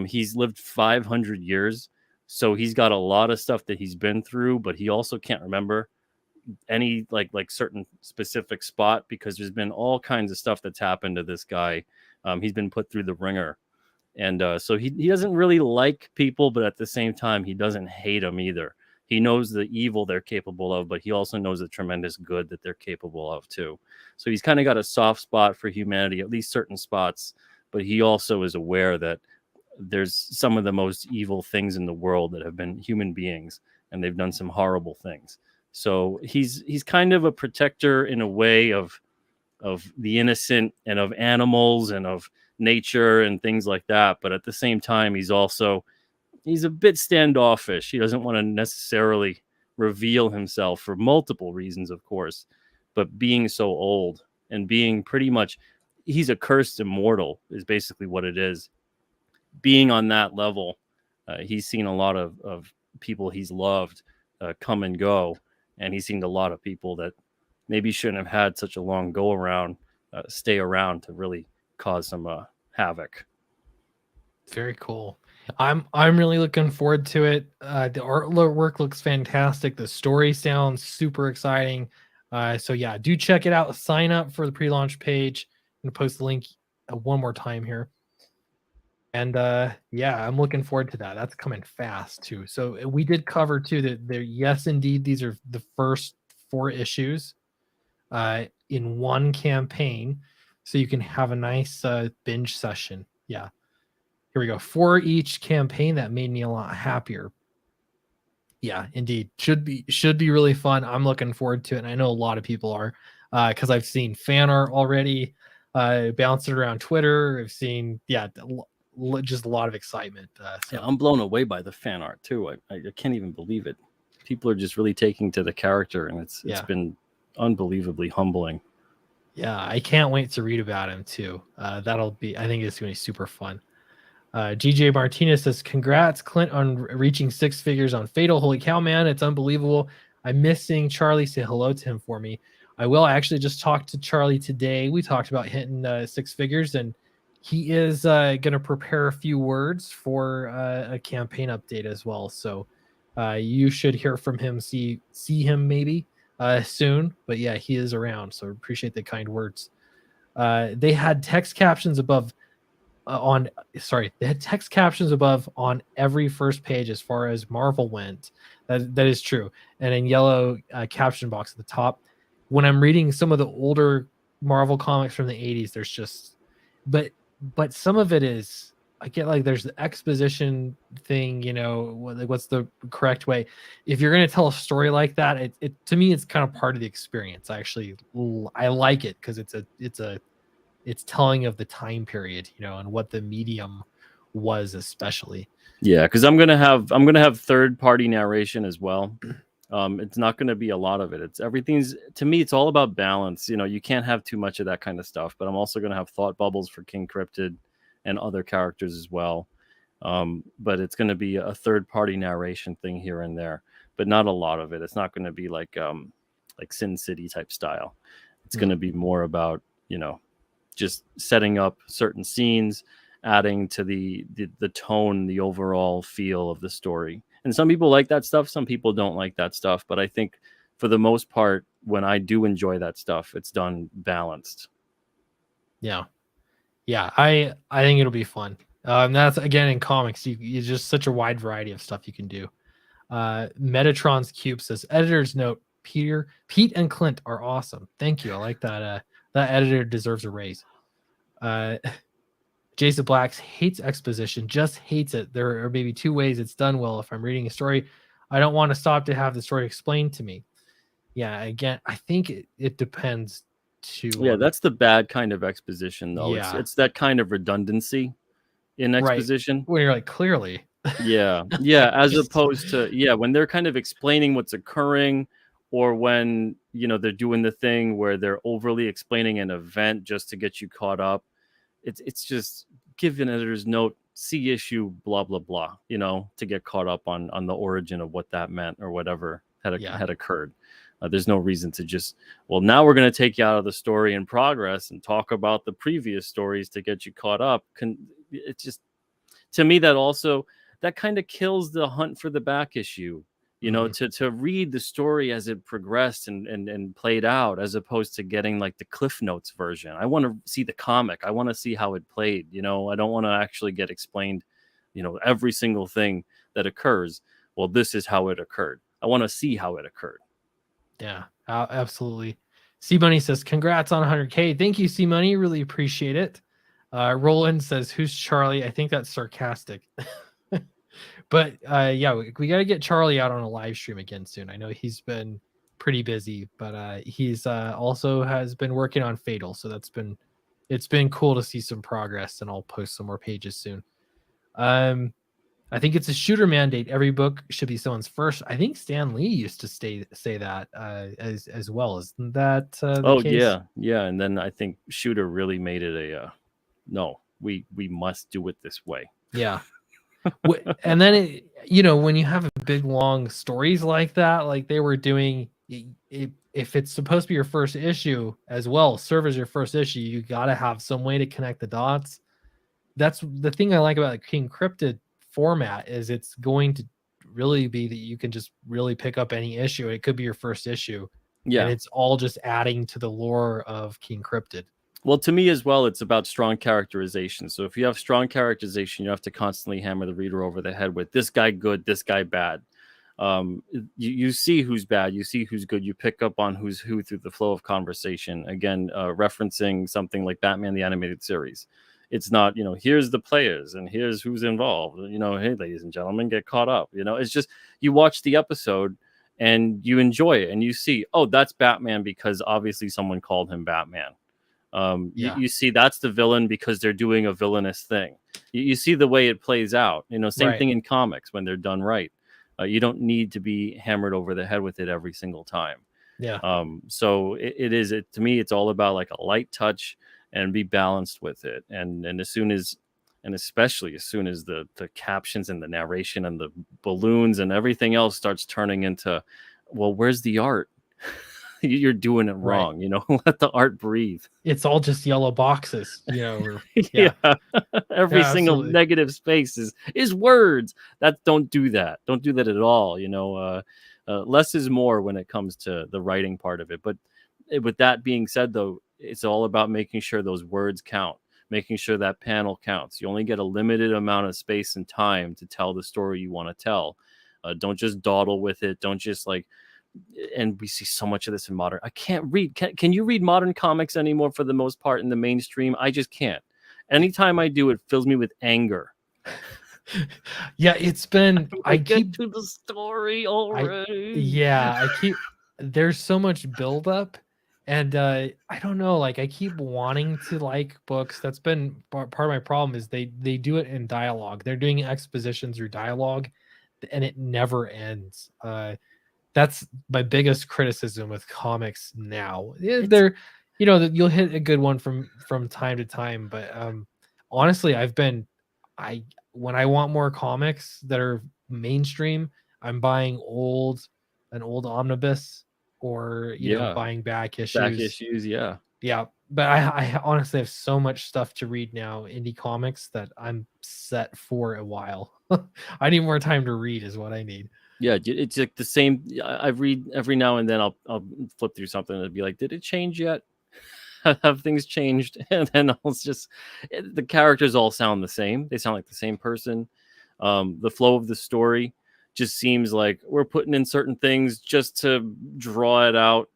He's lived 500 years. So he's got a lot of stuff that he's been through, but he also can't remember any like certain specific spot, because there's been all kinds of stuff that's happened to this guy. He's been put through the ringer. And so he doesn't really like people, but at the same time, he doesn't hate them either. He knows the evil they're capable of, but he also knows the tremendous good that they're capable of too. So he's kind of got a soft spot for humanity, at least certain spots, but he also is aware that there's some of the most evil things in the world that have been human beings, and they've done some horrible things. So he's kind of a protector in a way of the innocent and of animals and of nature and things like that. But at the same time, he's a bit standoffish. He doesn't want to necessarily reveal himself for multiple reasons, of course, but being so old and being pretty much, he's a cursed immortal is basically what it is. Being on that level, he's seen a lot of people he's loved come and go, and he's seen a lot of people that maybe shouldn't have had such a long go around stay around to really cause some havoc. Very cool. I'm really looking forward to it. The artwork looks fantastic. The story sounds super exciting. So yeah, do check it out. Sign up for the pre-launch page. I'm gonna post the link one more time here. And yeah, I'm looking forward to that. That's coming fast too. So we did cover too that there, yes, indeed, these are the first 4 issues in one campaign, so you can have a nice binge session. Yeah, here we go. 4 each campaign. That made me a lot happier. Yeah, indeed, should be really fun. I'm looking forward to it, and I know a lot of people are, because I've seen fan art already bouncing around Twitter. I've seen just a lot of excitement. So. Yeah, I'm blown away by the fan art too. I can't even believe it. People are just really taking to the character, and it's been unbelievably humbling. Yeah, I can't wait to read about him too. That'll be, I think it's going to be super fun. GJ Martinez says, congrats, Clint, on reaching 6 figures on Fatal. Holy cow, man, it's unbelievable. I'm missing Charlie. Say hello to him for me. I will. I actually just talked to Charlie today. We talked about hitting 6 figures, and he is going to prepare a few words for a campaign update as well. So you should hear from him, see him maybe soon. But yeah, he is around, so appreciate the kind words. They had text captions above they had text captions above on every first page as far as Marvel went. That is true. And in yellow caption box at the top. When I'm reading some of the older Marvel comics from the 80s, there's just but some of it is, I get like there's the exposition thing, what's the correct way. If you're going to tell a story like that, it to me, it's kind of part of the experience. I like it because it's telling of the time period, and what the medium was, especially. Yeah, because I'm gonna have third-party narration as well. It's not going to be a lot of it. To me, it's all about balance. You can't have too much of that kind of stuff, but I'm also going to have thought bubbles for King Cryptid and other characters as well. But it's going to be a third-party narration thing here and there, but not a lot of it. It's not going to be like Sin City type style. It's going to be more about, just setting up certain scenes, adding to the tone, the overall feel of the story. And some people like that stuff. Some people don't like that stuff. But I think for the most part, when I do enjoy that stuff, it's done balanced. Yeah. Yeah. I think it'll be fun. That's again in comics. You just such a wide variety of stuff you can do. Metatron's Cube says, editor's note: Pete, and Clint are awesome. Thank you. I like that. That editor deserves a raise. Jason Blacks hates exposition, just hates it. There are maybe two ways it's done well. If I'm reading a story, I don't want to stop to have the story explained to me. Yeah, again, I think it depends too. Yeah, that's the bad kind of exposition, though. Yeah. It's that kind of redundancy in exposition. Right. When you're like, clearly. Yeah, as opposed to when they're kind of explaining what's occurring, or when they're doing the thing where they're overly explaining an event just to get you caught up. It's just give an editor's note, see issue, blah blah blah, to get caught up on the origin of what that meant or whatever had occurred. There's no reason to just, well, now we're going to take you out of the story in progress and talk about the previous stories to get you caught up. It's just, to me, that kind of kills the hunt for the back issue, to read the story as it progressed and played out, as opposed to getting like the Cliff Notes version. I want to see the comic. I want to see how it played. I don't want to actually get explained, every single thing that occurs. Well, this is how it occurred. I want to see how it occurred. Yeah, absolutely. C Money says, congrats on 100K. Thank you, C Money. Really appreciate it. Roland says, who's Charlie? I think that's sarcastic. But yeah, we got to get Charlie out on a live stream again soon. I know he's been pretty busy, but he's also has been working on Fatal. So it's been cool to see some progress, and I'll post some more pages soon. I think it's a shooter mandate. Every book should be someone's first. I think Stan Lee used to say that as well. Isn't that the case? Yeah. And then I think Shooter really made it no, we must do it this way. Yeah. And then when you have big long stories like that, like they were doing, if it's supposed to be your first issue as well, serve as your first issue, you got to have some way to connect the dots. That's the thing I like about the King Cryptid format, is it's going to really be that you can just really pick up any issue. It could be your first issue. Yeah. And it's all just adding to the lore of King Cryptid. Well, to me as well, it's about strong characterization. So if you have strong characterization, you have to constantly hammer the reader over the head with this guy good, this guy bad. You see who's bad, you see who's good, you pick up on who's who through the flow of conversation. Again, referencing something like Batman the Animated Series. It's not, here's the players and here's who's involved. Hey, ladies and gentlemen, get caught up. It's just, you watch the episode and you enjoy it and you see, oh, that's Batman because obviously someone called him Batman. You see that's the villain because they're doing a villainous thing. You see the way it plays out. Same thing in comics when they're done right. You don't need to be hammered over the head with it every single time. Yeah. So to me, it's all about like a light touch and be balanced with it. And especially as soon as the captions and the narration and the balloons and everything else starts turning into, well, where's the art? You're doing it wrong. Let the art breathe. It's all just yellow boxes, Every single negative space is words. Don't do that at all. Less is more when it comes to the writing part of it. But with that being said, though, it's all about making sure those words count, making sure that panel counts. You only get a limited amount of space and time to tell the story you want to tell. Don't just dawdle with it. Don't just and we see so much of this in modern. I can't read. Can you read modern comics anymore for the most part in the mainstream? I just can't. Anytime I do, it fills me with anger. Yeah, it's been. I keep to the story already. There's so much buildup, and I don't know. I keep wanting to like books. That's been part of my problem. Is they do it in dialogue. They're doing exposition through dialogue, and it never ends. That's my biggest criticism with comics now. They're, you'll hit a good one from time to time, but honestly, when I want more comics that are mainstream, I'm buying an old omnibus or buying back issues. Yeah. But I honestly have so much stuff to read now, indie comics, that I'm set for a while. I need more time to read is what I need. Yeah, it's like the same. I read every now and then. I'll flip through something and be like, "Did it change yet?" have things changed? And then it's just the characters all sound the same. They sound like the same person. The flow of the story just seems like we're putting in certain things just to draw it out.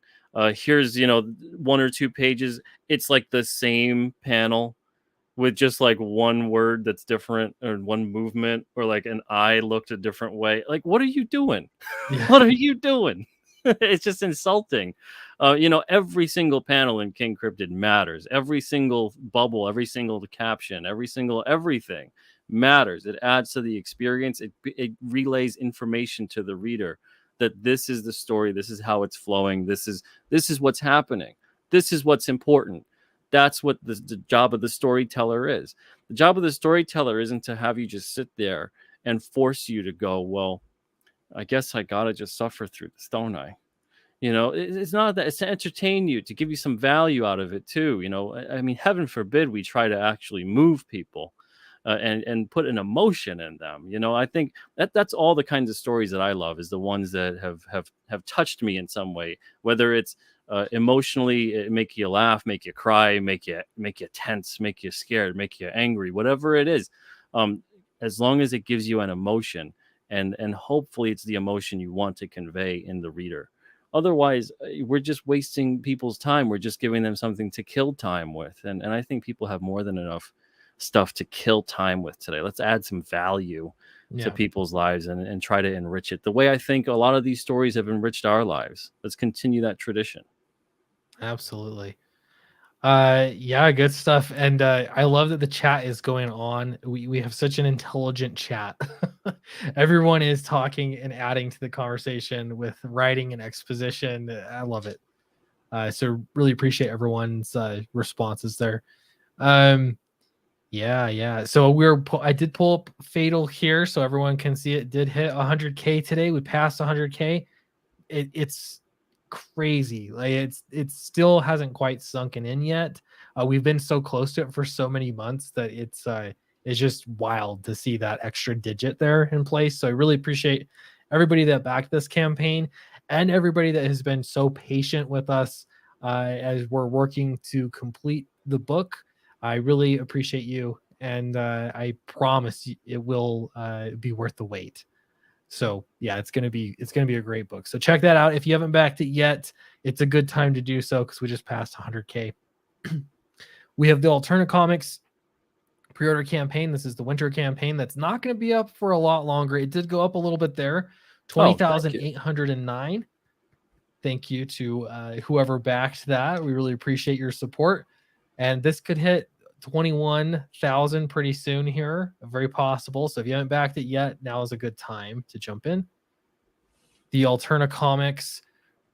Here's, 1 or 2 pages. It's like the same panel with just like one word that's different, or one movement, or like an eye looked a different way. Like, what are you doing? Yeah. What are you doing? It's just insulting. Every single panel in King Cryptid matters. Every single bubble, every single caption, every single everything matters. It adds to the experience. It relays information to the reader that this is the story. This is how it's flowing. This is what's happening. This is what's important. That's what the job of the storyteller is. The job of the storyteller isn't to have you just sit there and force you to go, well, I guess I gotta just suffer through this, don't I? It's not that. It's to entertain you, to give you some value out of it too. I mean, heaven forbid we try to actually move people, and put an emotion in them. I think that's all the kinds of stories that I love, is the ones that have touched me in some way, whether it's emotionally, make you laugh, make you cry, make you tense, make you scared, make you angry, whatever it is. As long as it gives you an emotion, and hopefully it's the emotion you want to convey in the reader. Otherwise, we're just wasting people's time. We're just giving them something to kill time with. And I think people have more than enough stuff to kill time with today. Let's add some value to people's lives, and try to enrich it the way I think a lot of these stories have enriched our lives. Let's continue that tradition. Absolutely. Yeah, good stuff. And I love that the chat is going on. We have such an intelligent chat. Everyone is talking and adding to the conversation with writing and exposition. I love it. So really appreciate everyone's responses there. Yeah. So I did pull up Fatal here so everyone can see it did hit 100K today. We passed 100K. It's crazy. Like it still hasn't quite sunken in yet. We've been so close to it for so many months that it's just wild to see that extra digit there in place. So I really appreciate everybody that backed this campaign, and everybody that has been so patient with us as we're working to complete the book. I really appreciate you, and I promise it will be worth the wait. So yeah, it's gonna be a great book. So check that out. If you haven't backed it yet, it's a good time to do so, because we just passed 100K. We have the Alterna Comics pre-order campaign. This is the winter campaign that's not going to be up for a lot longer. It did go up a little bit there, 20,809. Thank you to whoever backed that. We really appreciate your support. And this could hit 21,000 pretty soon here, very possible. So if you haven't backed it yet, now is a good time to jump in. The Alterna Comics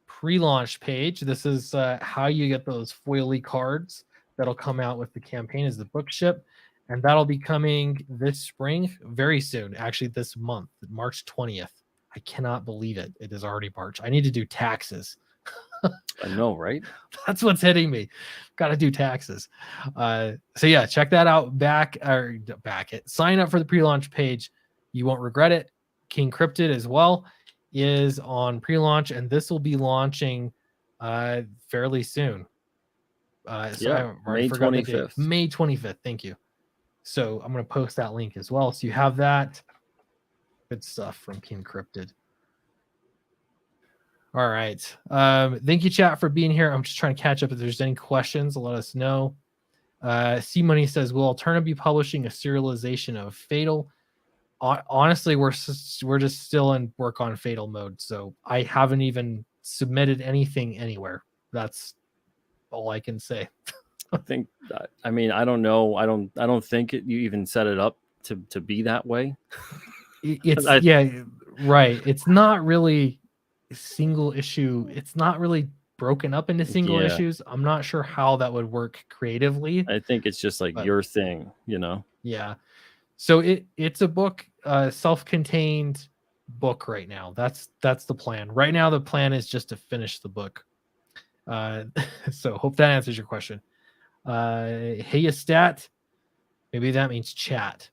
pre-launch page. This is how you get those foily cards that'll come out with the campaign as the book ship, and that'll be coming this spring, very soon, actually this month, March 20th. I cannot believe it. It is already March. I need to do taxes. I know, right? That's what's hitting me. Got to do taxes. So yeah, check that out. Back it. Sign up for the pre-launch page. You won't regret it. King Cryptid as well is on pre-launch, and this will be launching fairly soon. So May 25th. May 25th. Thank you. So I'm going to post that link as well, so you have that. Good stuff from King Cryptid. All right. Thank you, chat, for being here. I'm just trying to catch up. If there's any questions, let us know. C Money says, will Alterna be publishing a serialization of Fatal? Honestly, we're just still in work on Fatal mode, so I haven't even submitted anything anywhere. That's all I can say. I think I don't know. I don't think you even set it up to be that way. Right. It's not really single issue. It's not really broken up into single issues. I'm not sure how that would work creatively. I think it's just like your thing, Yeah. So it's a book, self-contained book right now. That's the plan. Right now, the plan is just to finish the book. So hope that answers your question. Hey, stat. Maybe that means chat.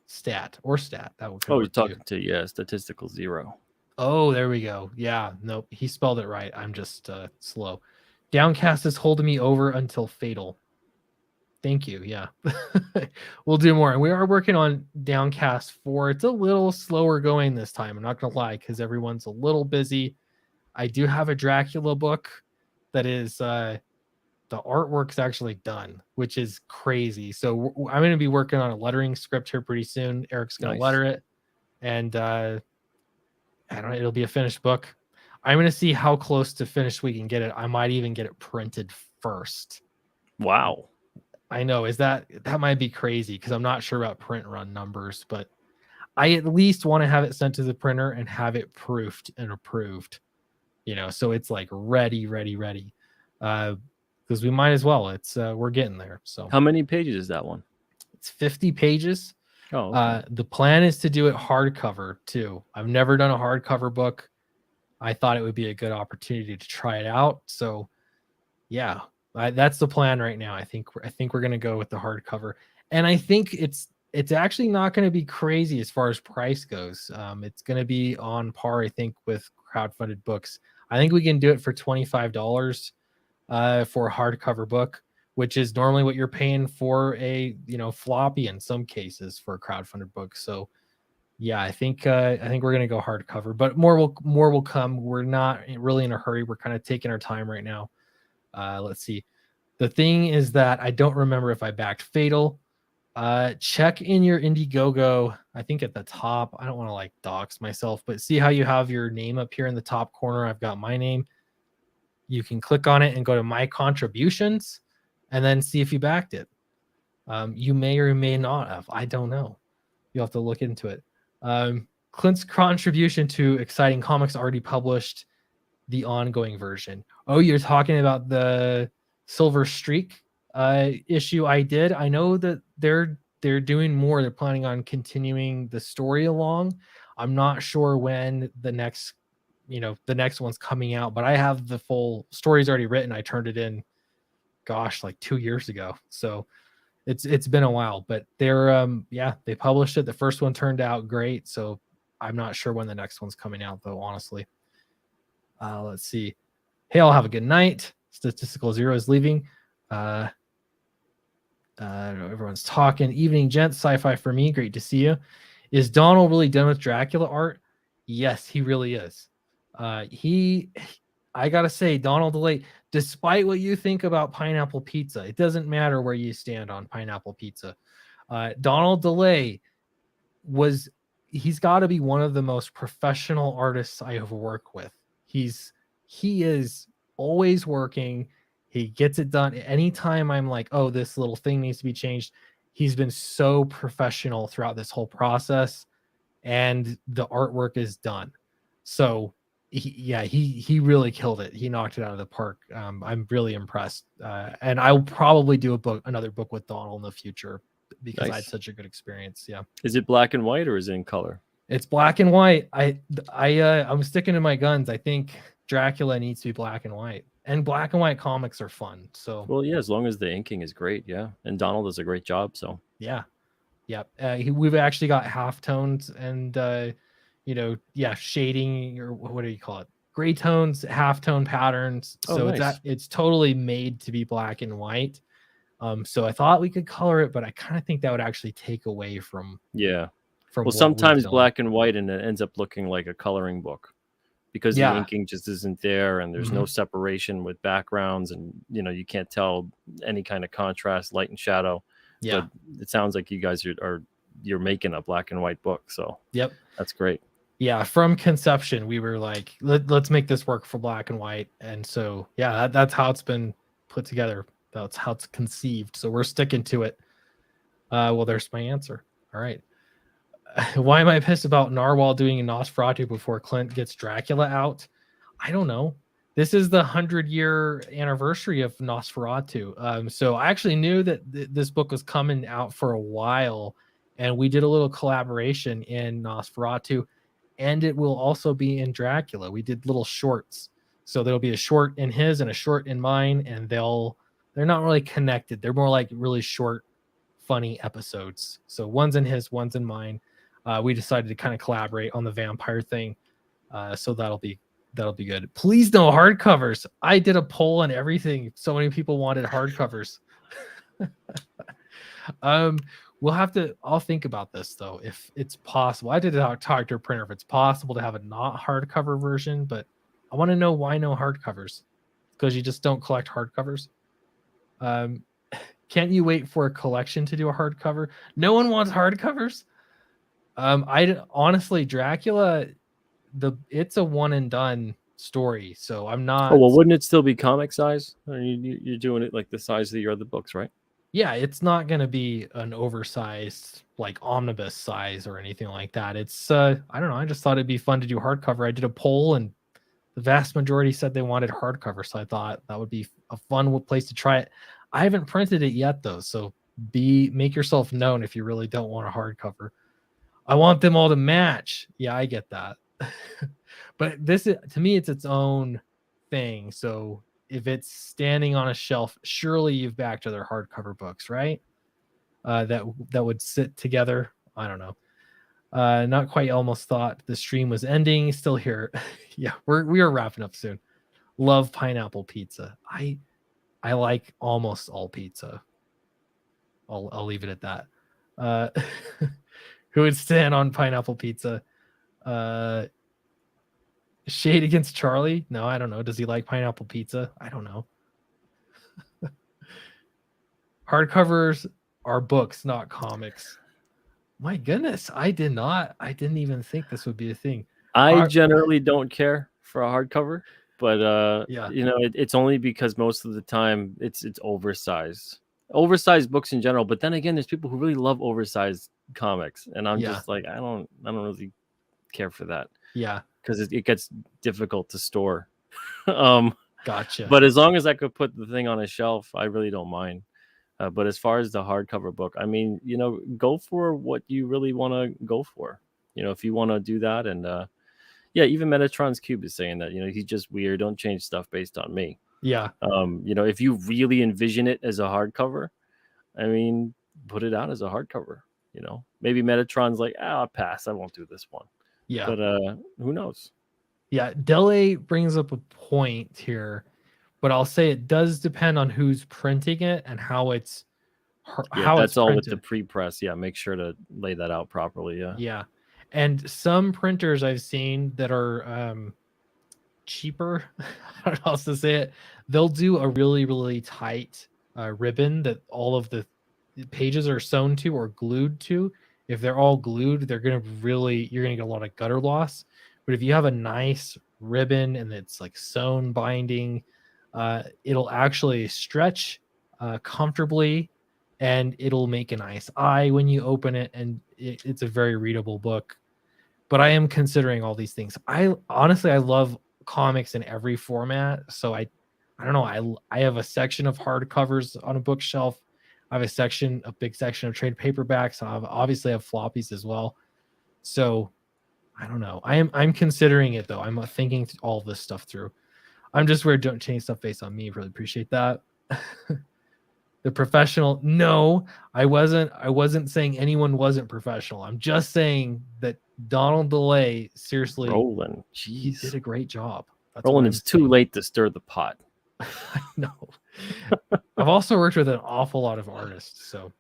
Stat. That would. Oh, you're talking to statistical zero. Oh, there we go. Yeah, nope. He spelled it right. I'm just slow. Downcast is holding me over until Fatal. Thank you. Yeah. We'll do more. And we are working on Downcast 4. It's a little slower going this time. I'm not going to lie, because everyone's a little busy. I do have a Dracula book that is, the artwork's actually done, which is crazy. So I'm going to be working on a lettering script here pretty soon. Eric's going to letter it. And I don't know, it'll be a finished book. I'm going to see how close to finished we can get it. I might even get it printed first. Wow. I know, that might be crazy because I'm not sure about print run numbers, but I at least want to have it sent to the printer and have it proofed and approved, so it's like ready. Because we might as well. It's we're getting there. So how many pages is that one? It's 50 pages. Oh, okay. The plan is to do it hardcover too. I've never done a hardcover book. I thought it would be a good opportunity to try it out. So yeah. That's the plan right now. I think we're going to go with the hardcover, and I think it's actually not going to be crazy as far as price goes. It's going to be on par, I think, with crowdfunded books. I think we can do it for $25 for a hardcover book, which is normally what you're paying for a floppy in some cases for a crowdfunded book. So yeah, I think we're going to go hardcover, but more will come. We're not really in a hurry. We're kind of taking our time right now. Let's see. The thing is that I don't remember if I backed Fatal. Check in your Indiegogo. I think at the top. I don't want to dox myself, but see how you have your name up here in the top corner. I've got my name. You can click on it and go to my contributions, and then see if you backed it. You may or may not have. I don't know. You'll have to look into it. Clint's contribution to Exciting Comics already published the ongoing version. Oh, you're talking about the Silver Streak issue I did. I know that they're doing more. They're planning on continuing the story along. I'm not sure when the next one's coming out, but I have the full story's already written. I turned it in, like 2 years ago. So it's been a while, but they published it. The first one turned out great. So I'm not sure when the next one's coming out though, honestly. Let's see. Hey, I'll have a good night. Statistical Zero is leaving. Everyone's talking. Evening, gents. Sci-fi for me. Great to see you. Is Donald really done with Dracula art? Yes, he really is. I gotta say, Donald DeLay, despite what you think about pineapple pizza, it doesn't matter where you stand on pineapple pizza. Donald DeLay he's got to be one of the most professional artists I have worked with. He is always working. He gets it done. Anytime I'm like, oh, this little thing needs to be changed, he's been so professional throughout this whole process, and the artwork is done. So he really killed it. He knocked it out of the park. I'm really impressed. And I'll probably do another book with Donald in the future because I had such a good experience. Yeah. Is it black and white or is it in color? It's black and white. I'm sticking to my guns. I think Dracula needs to be black and white, and black and white comics are fun. So well, yeah, as long as the inking is great, yeah. And Donald does a great job. So yeah. We've actually got halftones and shading, or what do you call it? Gray tones, halftone patterns. So nice. It's totally made to be black and white. So I thought we could color it, but I kind of think that would actually take away from well, sometimes black and white, and it ends up looking like a coloring book because the inking just isn't there, and there's no separation with backgrounds, and you can't tell any kind of contrast, light and shadow. Yeah, but it sounds like you guys you're making a black and white book. So that's great. Yeah, from conception, we were like, let's make this work for black and white, and so that's how it's been put together. That's how it's conceived. So we're sticking to it. Well, there's my answer. All right. Why am I pissed about Narwhal doing a Nosferatu before Clint gets Dracula out? I don't know. This is the 100-year anniversary of Nosferatu. So I actually knew that this book was coming out for a while, and we did a little collaboration in Nosferatu, and it will also be in Dracula. We did little shorts. So there'll be a short in his and a short in mine, and they're not really connected. They're more like really short, funny episodes. So one's in his, one's in mine. We decided to kind of collaborate on the vampire thing. So that'll be That'll be good. Please no hardcovers. I did a poll and everything. So many people wanted hardcovers. I'll think about this though, if it's possible. I did talk to a printer if it's possible to have a not hardcover version, but I want to know why no hardcovers. Because you just don't collect hardcovers. Can't you wait for a collection to do a hardcover? No one wants hardcovers. Honestly, Dracula, it's a one and done story, so I'm not. Oh well, wouldn't it still be comic size? You're doing it like the size of your other books, right? Yeah, it's not going to be an oversized like omnibus size or anything like that. It's I don't know. I just thought it'd be fun to do hardcover. I did a poll and the vast majority said they wanted hardcover, so I thought that would be a fun place to try it. I haven't printed it yet though, so make yourself known if you really don't want a hardcover. I want them all to match. Yeah, I get that. But this is, to me, it's its own thing. So if it's standing on a shelf, surely you've backed other hardcover books, right? That would sit together. I don't know. Not quite. Almost thought the stream was ending. Still here. Yeah, we are wrapping up soon. Love pineapple pizza. I like almost all pizza. I'll leave it at that. Who would stand on pineapple pizza? Shade against Charlie? No, I don't know. Does he like pineapple pizza? I don't know. Hardcovers are books, not comics. My goodness, I didn't even think this would be a thing. I generally don't care for a hardcover, but yeah, it's only because most of the time it's oversized books in general. But then again, there's people who really love oversized comics, and I'm just like, I don't really care for that. Yeah, because it gets difficult to store. Gotcha. But as long as I could put the thing on a shelf, I really don't mind. But as far as the hardcover book, I mean, go for what you really want to go for. If you want to do that, and yeah, even Metatron's Cube is saying that he's just weird. Don't change stuff based on me. Yeah. If you really envision it as a hardcover, I mean, put it out as a hardcover. Maybe Metatron's like, I'll pass. I won't do this one. Yeah. But who knows? Yeah, Dele brings up a point here, but I'll say it does depend on who's printing it and how it's how that's it's all printed. With the pre-press. Yeah, make sure to lay that out properly. Yeah. And some printers I've seen that are cheaper, I don't know how else to say it, they'll do a really, really tight ribbon that all of the pages are sewn to or glued to. If they're all glued, you're gonna get a lot of gutter loss. But if you have a nice ribbon and it's like sewn binding, it'll actually stretch comfortably, and it'll make a nice eye when you open it, and it's a very readable book. But I am considering all these things. I love comics in every format, so I don't know. I have a section of hardcovers on a bookshelf. I have a big section of trade paperbacks. I obviously have floppies as well. So I don't know. I'm considering it though. I'm thinking all this stuff through. I'm just weird. Don't change stuff based on me. Really appreciate that. The professional. No, I wasn't saying anyone wasn't professional. I'm just saying that Donald DeLay, seriously, Roland, he did a great job. Roland, it's too late to stir the pot. I know. I've also worked with an awful lot of artists, so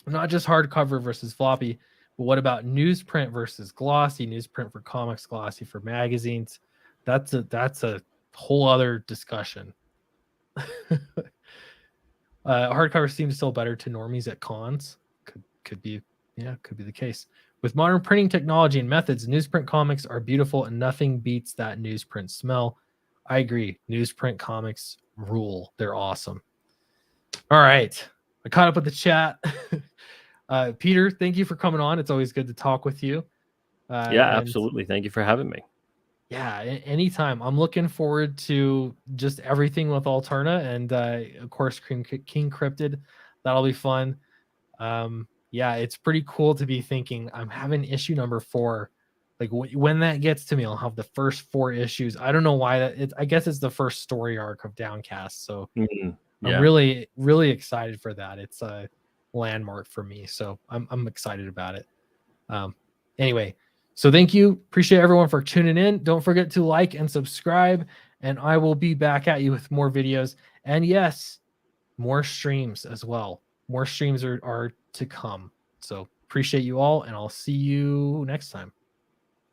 not just hardcover versus floppy, but what about newsprint versus glossy? Newsprint for comics, glossy for magazines. That's a whole other discussion. Hardcover seems still better to normies at cons. Could be the case. With modern printing technology and methods, newsprint comics are beautiful, and nothing beats that newsprint smell. I agree. Newsprint comics rule. They're awesome. All right. I caught up with the chat. Peter, thank you for coming on. It's always good to talk with you. Absolutely. Thank you for having me. Yeah, anytime. I'm looking forward to just everything with Alterna and, of course, King Cryptid. That'll be fun. It's pretty cool to be thinking I'm having issue number 4. Like when that gets to me, I'll have the first 4 issues. I don't know why I guess it's the first story arc of Downcast. So I'm really, really excited for that. It's a landmark for me. So I'm excited about it. Anyway, So thank you. Appreciate everyone for tuning in. Don't forget to like and subscribe, and I will be back at you with more videos. And yes, more streams as well. More streams are to come. So appreciate you all, and I'll see you next time.